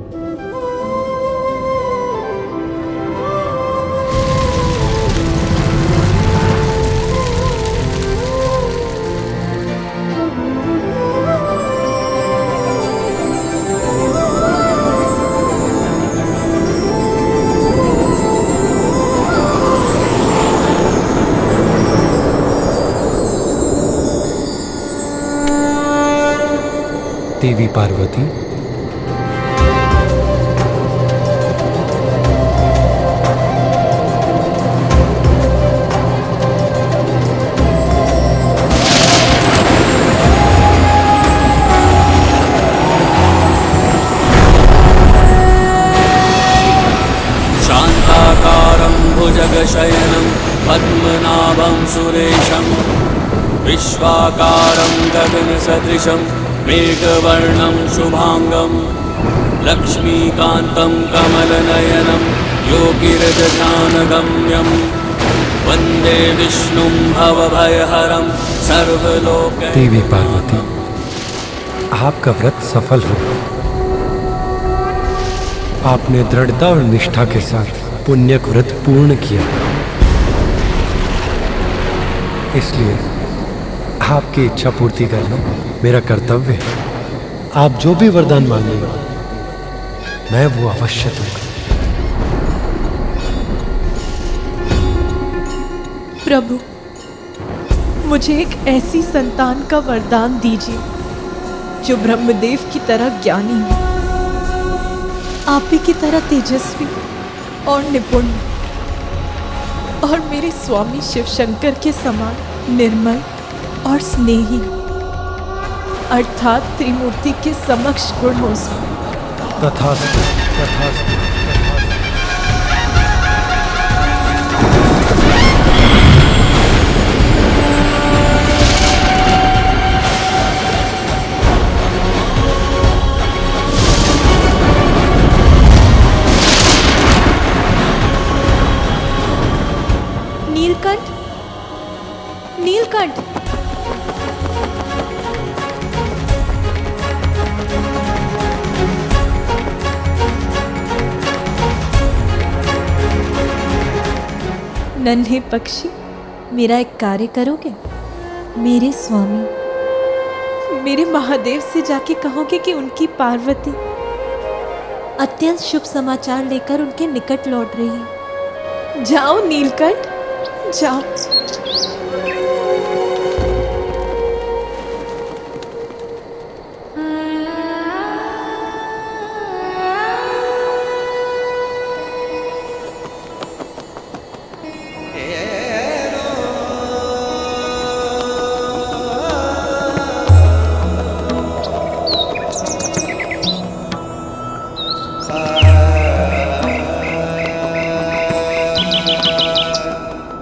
देवी पार्वती, शान्ताकारं भुजगशयनं पद्मनाभं सुरेशं विश्वाकारं गगनसदृशं मेघवर्णं शुभांगं लक्ष्मीकान्तं कमलनयनं योगिहृदध्यानगम्यं वन्दे विष्णुं भवभयहरं सर्वलोक। देवी पार्वती, आपका व्रत सफल हो। आपने दृढ़ता और निष्ठा के साथ पुण्यक व्रत पूर्ण किया, इसलिए आपकी इच्छा पूर्ति करना मेरा कर्तव्य है। आप जो भी वरदान मांगेंगे मैं वो अवश्य दूंगा। प्रभु, मुझे एक ऐसी संतान का वरदान दीजिए जो ब्रह्मदेव की तरह ज्ञानी हो, आप ही की तरह तेजस्वी और निपुण, और मेरे स्वामी शिव शंकर के समान निर्मल और स्नेही, अर्थात त्रिमूर्ति के समक्ष गुण हो स्वामी। तथास्तु, तथास्तु। नीलकंठ, नीलकंठ, नन्हे पक्षी, मेरा एक कार्य करोगे? मेरे स्वामी, मेरे महादेव से जाके कहोगे कि उनकी पार्वती अत्यंत शुभ समाचार लेकर उनके निकट लौट रही है। जाओ नीलकंठ, जाओ।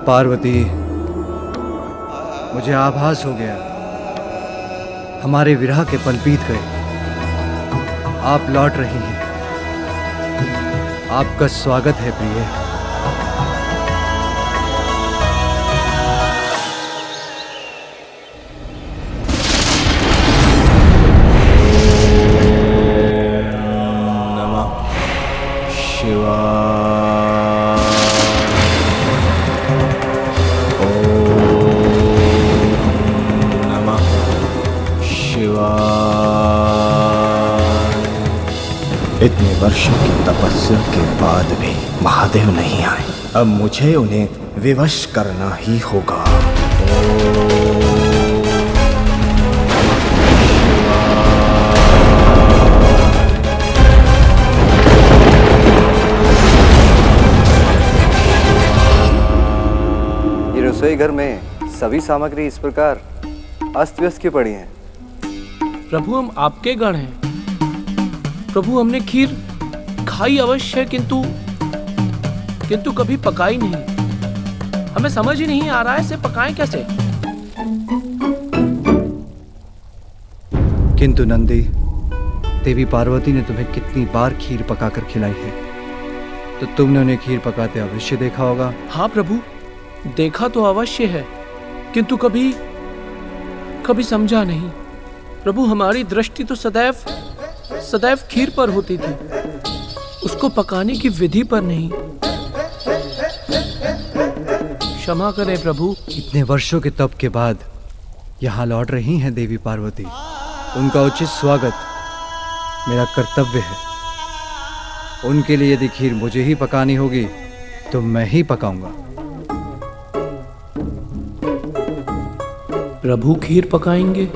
पार्वती, मुझे आभास हो गया हमारे विरह के पल बीत गए, आप लौट रही हैं। आपका स्वागत है प्रिय। इतने वर्षों की तपस्या के बाद भी महादेव नहीं आए। अब मुझे उन्हें विवश करना ही होगा। ये रसोई घर में सभी सामग्री इस प्रकार अस्त व्यस्त क्यों पड़ी हैं? प्रभु, हम आपके गण हैं। प्रभु, हमने खीर खाई अवश्य है, किंतु कभी पकाई नहीं। हमें समझ ही नहीं आ रहा है इसे पकाएं कैसे। किंतु नंदी, देवी पार्वती ने तुम्हें कितनी बार खीर पकाकर खिलाई है, तो तुमने उन्हें खीर पकाते अवश्य देखा होगा। हाँ प्रभु, देखा तो अवश्य है, किंतु कभी समझा नहीं। प्रभु, हमारी दृष्टि तो सदैव खीर पर होती थी, उसको पकाने की विधि पर नहीं। क्षमा करें प्रभु। इतने वर्षों के तप के बाद यहाँ लौट रही हैं देवी पार्वती। उनका उचित स्वागत मेरा कर्तव्य है। उनके लिए यदि खीर मुझे ही पकानी होगी तो मैं ही पकाऊंगा। प्रभु, खीर पकाएंगे?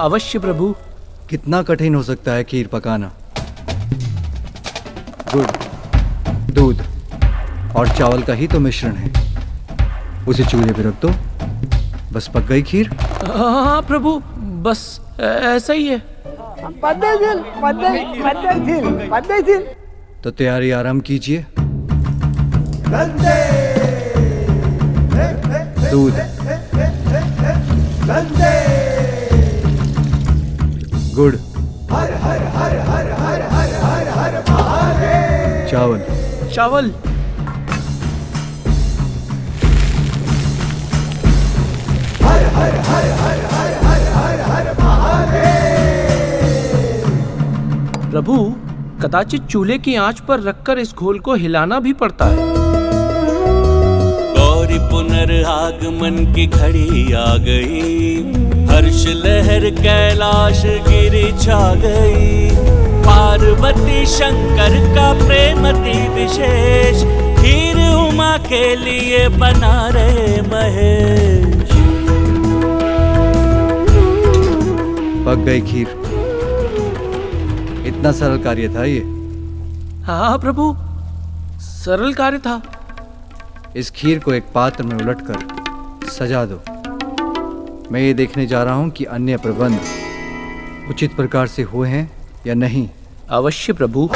अवश्य प्रभु। कितना कठिन हो सकता है खीर पकाना? गुड़, दूध और चावल का ही तो मिश्रण है। उसे चूल्हे पर रख दो, बस पक गई खीर। हाँ प्रभु, बस ऐसा ही है। तो तैयारी आरंभ कीजिए। दूध, गुड़, चावल, प्रभु, कदाचित चूल्हे की आंच पर रखकर इस घोल को हिलाना भी पड़ता है। गौरी पुनर्आगमन की घड़ी आ गई, हर्ष लहर कैलाश गिरी छा गई। पार्वती शंकर का प्रेमति विशेष, खीर उमा के लिए बना रहे महेश। पक गई खीर। इतना सरल कार्य था ये? हाँ प्रभु, सरल कार्य था। इस खीर को एक पात्र में उलटकर सजा दो। मैं ये देखने जा रहा हूं कि अन्य प्रबंध उचित प्रकार से हुए हैं या नहीं। अवश्य प्रभु।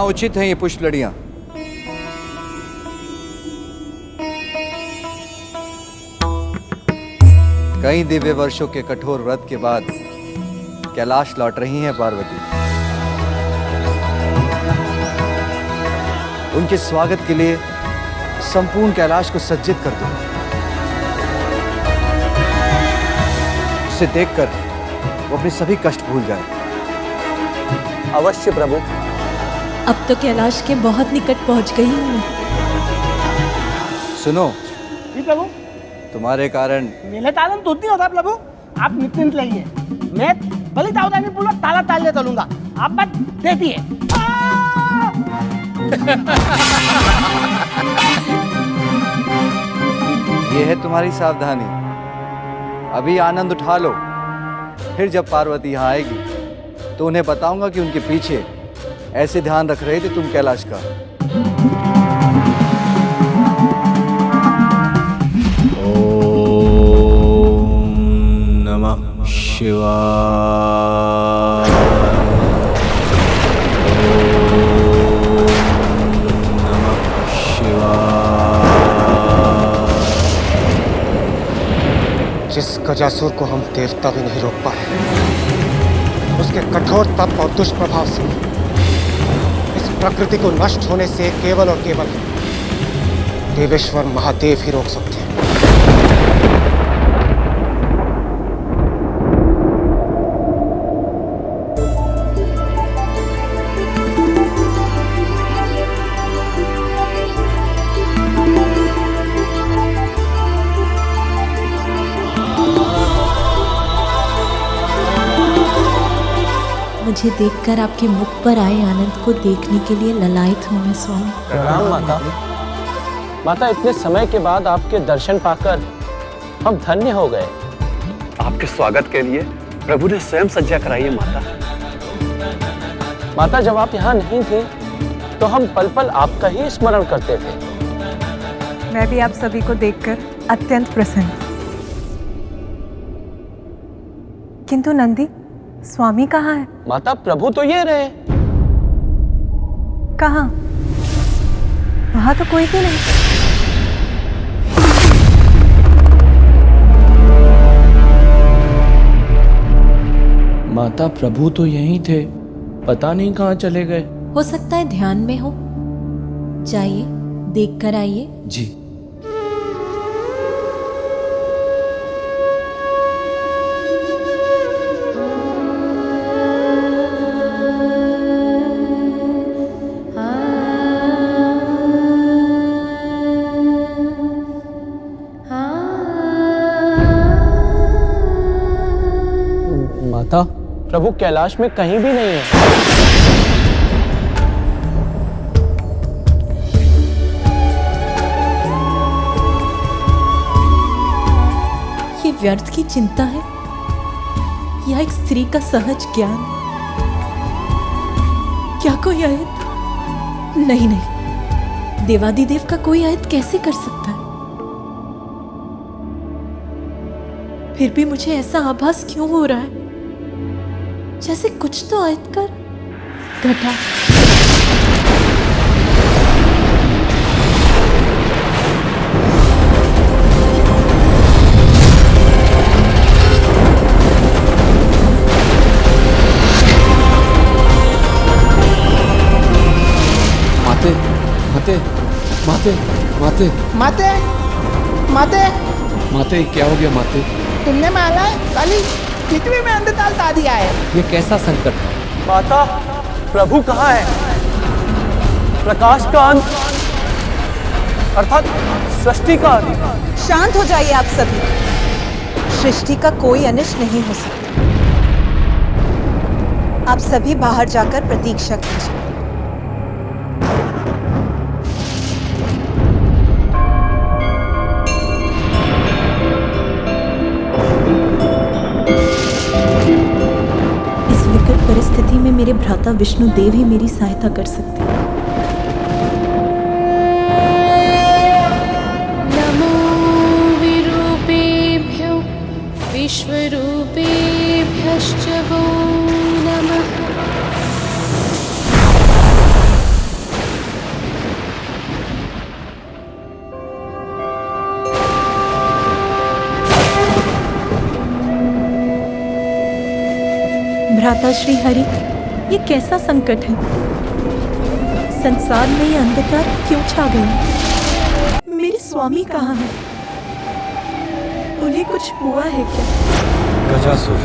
उचित हैं ये पुष्प लड़ियां। कई दिव्य वर्षों के कठोर व्रत के बाद कैलाश लौट रही हैं पार्वती। उनके स्वागत के लिए संपूर्ण कैलाश को सज्जित कर दो। जिसे देखकर वो अपने सभी कष्ट भूल जाए। अवश्य प्रभु। अब तो कैलाश के बहुत निकट पहुंच गई हूँ मैं। सुनो जी प्रभु। तुम्हारे कारण मेले तालन दूध नहीं होता प्रभु, आप निश्चिंत रहिए। मैं भले सावधानी पूर्वक ताला तालने चलूंगा, आप बात देती है। ये है तुम्हारी सावधानी, अभी आनंद उठा लो। फिर जब पार्वती यहाँ आएगी तो उन्हें बताऊंगा कि उनके पीछे ऐसे ध्यान रख रहे थे तुम कैलाश का। ओम नमः शिवाय। ओम नमः शिवाय। जिस गजासुर को हम देवता भी नहीं रोक पाए, उसके कठोर तप और दुष्प्रभाव से इस प्रकृति को नष्ट होने से केवल और केवल देवेश्वर महादेव ही रोक सकते हैं। मुझे देखकर आपके मुख पर आए आनंद को देखने के लिए ललायत हूँ मैं स्वामी। प्रणाम माता। माता, इतने समय के बाद आपके दर्शन पाकर हम धन्य हो गए। आपके स्वागत के लिए प्रभु ने स्वयं सज्जा कराई है माता। माता, जब आप यहाँ नहीं थे तो हम पल पल आपका ही स्मरण करते थे। मैं भी आप सभी को देखकर अत्यंत प्रसन्न। किंतु नंदी, स्वामी कहाँ है? माता, प्रभु तो ये रहे। कहाँ? वहां तो कोई भी नहीं। माता, प्रभु तो यहीं थे, पता नहीं कहाँ चले गए। हो सकता है ध्यान में हो। जाइए, देख कर आइए। जी। माता, प्रभु कैलाश में कहीं भी नहीं है। ये व्यर्थ की चिंता है या एक स्त्री का सहज ज्ञान? क्या कोई आयत? नहीं नहीं, देवादिदेव का कोई आयत कैसे कर सकता है? फिर भी मुझे ऐसा आभास क्यों हो रहा है जैसे कुछ तो आयत कर घटा। माते, माते, माते, माते, माते, माते, माते, क्या हो गया माते? तुमने माला काली पृथ्वी में अंधकाल ला दिया है। ये कैसा संकट? माता, प्रभु कहाँ है? प्रकाश का अंत, अर्थात सृष्टि का अंत। शांत हो जाइए आप सभी। सृष्टि का कोई अनिष्ट नहीं हो सकता। आप सभी बाहर जाकर प्रतीक्षा कीजिए। परिस्थिति में मेरे भ्राता विष्णु देव ही मेरी सहायता कर सकते हैं। नमो विरूपेभ्यो विश्वरूपेभ्यश्च वो नमः। भ्राता श्री हरि, ये कैसा संकट है? संसार में ये अंधकार क्यों छा गया? मेरे स्वामी कहाँ हैं? उन्हें कुछ हुआ है क्या? गजासुर।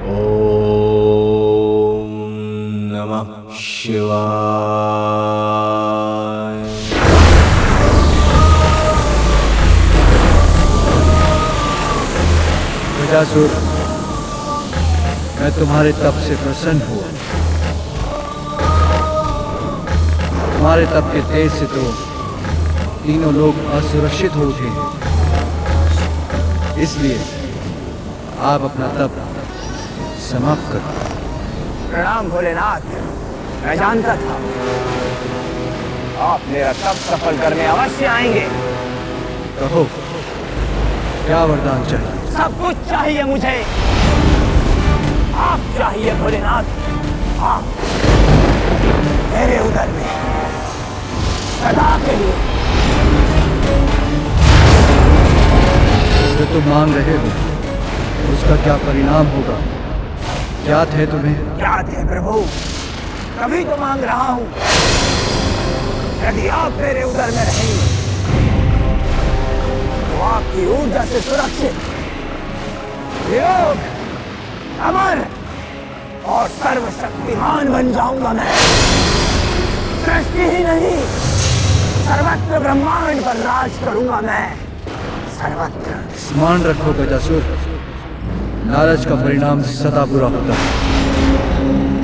ओम नमः शिवाय। गजासुर, मैं तुम्हारे तप से प्रसन्न हुआ। तुम्हारे तप के तेज से तो तीनों लोग असुरक्षित हो उठे हैं। इसलिए आप अपना तप समाप्त करो। प्रणाम भोलेनाथ। मैं जानता था आप मेरा तप सफल करने अवश्य आएंगे। कहो, क्या वरदान चाहिए? सब कुछ चाहिए मुझे। आप चाहिए भोलेनाथ। आप मेरे उदर में सदा के लिए। जो तुम मांग रहे हो उसका क्या परिणाम होगा, ज्ञात है तुम्हें? ज्ञात है प्रभु, तभी तो मांग रहा हूँ। यदि आप मेरे उदर में रहेंगे तो आपकी ऊर्जा से सुरक्षित, योग, अमर और सर्वशक्तिमान बन जाऊंगा मैं। सृष्टि ही नहीं, सर्वत्र ब्रह्मांड पर राज करूंगा मैं। सर्वत्र। स्मरण रखो गजासुर, लालच का परिणाम सदा बुरा होता है।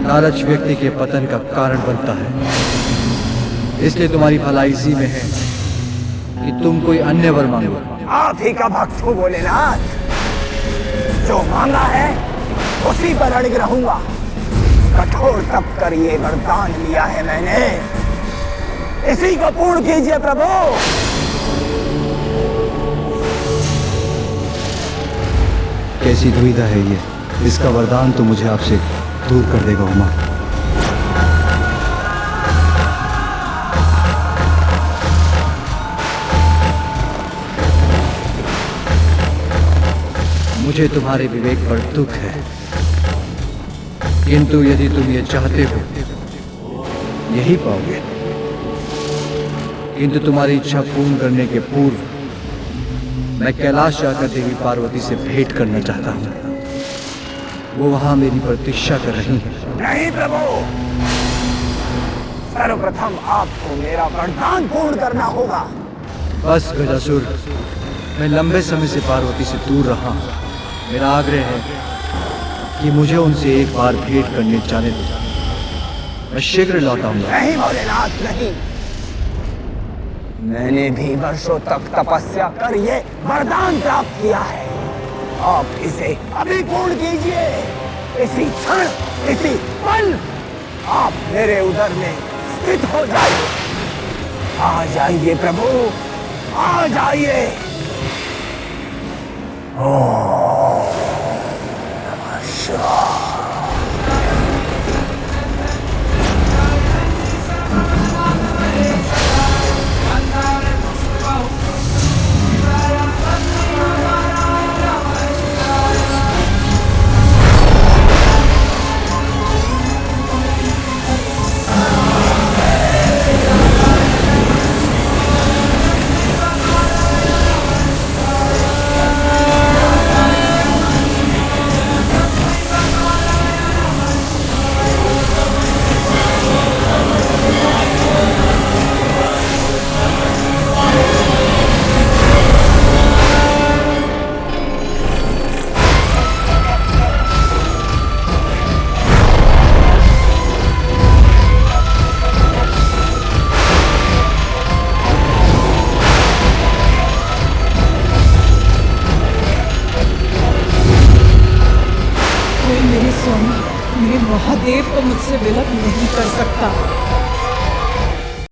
लालच व्यक्ति के पतन का कारण बनता है। इसलिए तुम्हारी भलाई इसी में है कि तुम कोई अन्य वर मांगो। आप ही का भक्त हूँ भोलेनाथ। जो मांगा है उसी पर अड़िग रहूंगा। कठोर तप कर ये वरदान लिया है मैंने, इसी को पूर्ण कीजिए प्रभु। कैसी दुविधा है ये? इसका वरदान तो मुझे आपसे दूर कर देगा उमा। मुझे तुम्हारे विवेक पर दुख है, किंतु यदि तुम ये चाहते हो यही पाओगे। किंतु तुम्हारी इच्छा पूर्ण करने के पूर्व मैं कैलाश जाकर देवी पार्वती से भेंट करना चाहता हूँ। वो वहां मेरी प्रतीक्षा कर रही है। नहीं प्रभु, सर्वप्रथम आपको मेरा वरदान पूर्ण करना होगा। बस गजासुर, मैं लंबे समय से पार्वती से दूर रहा हूँ। मेरा आग्रह है कि मुझे उनसे एक बार भेंट करने जाने दो। मैं शीघ्र लौट आऊंगा। नहीं भोलेनाथ नहीं, मैंने भी वर्षों तक तपस्या कर ये वरदान प्राप्त किया है। आप इसे अभी पूर्ण कीजिए। इसी क्षण, इसी पल आप मेरे उदर में स्थित हो जाइए। आ जाइए प्रभु, आ जाइए। ओम नमः शिवाय। मेरे महादेव को मुझसे विलप नहीं कर सकता।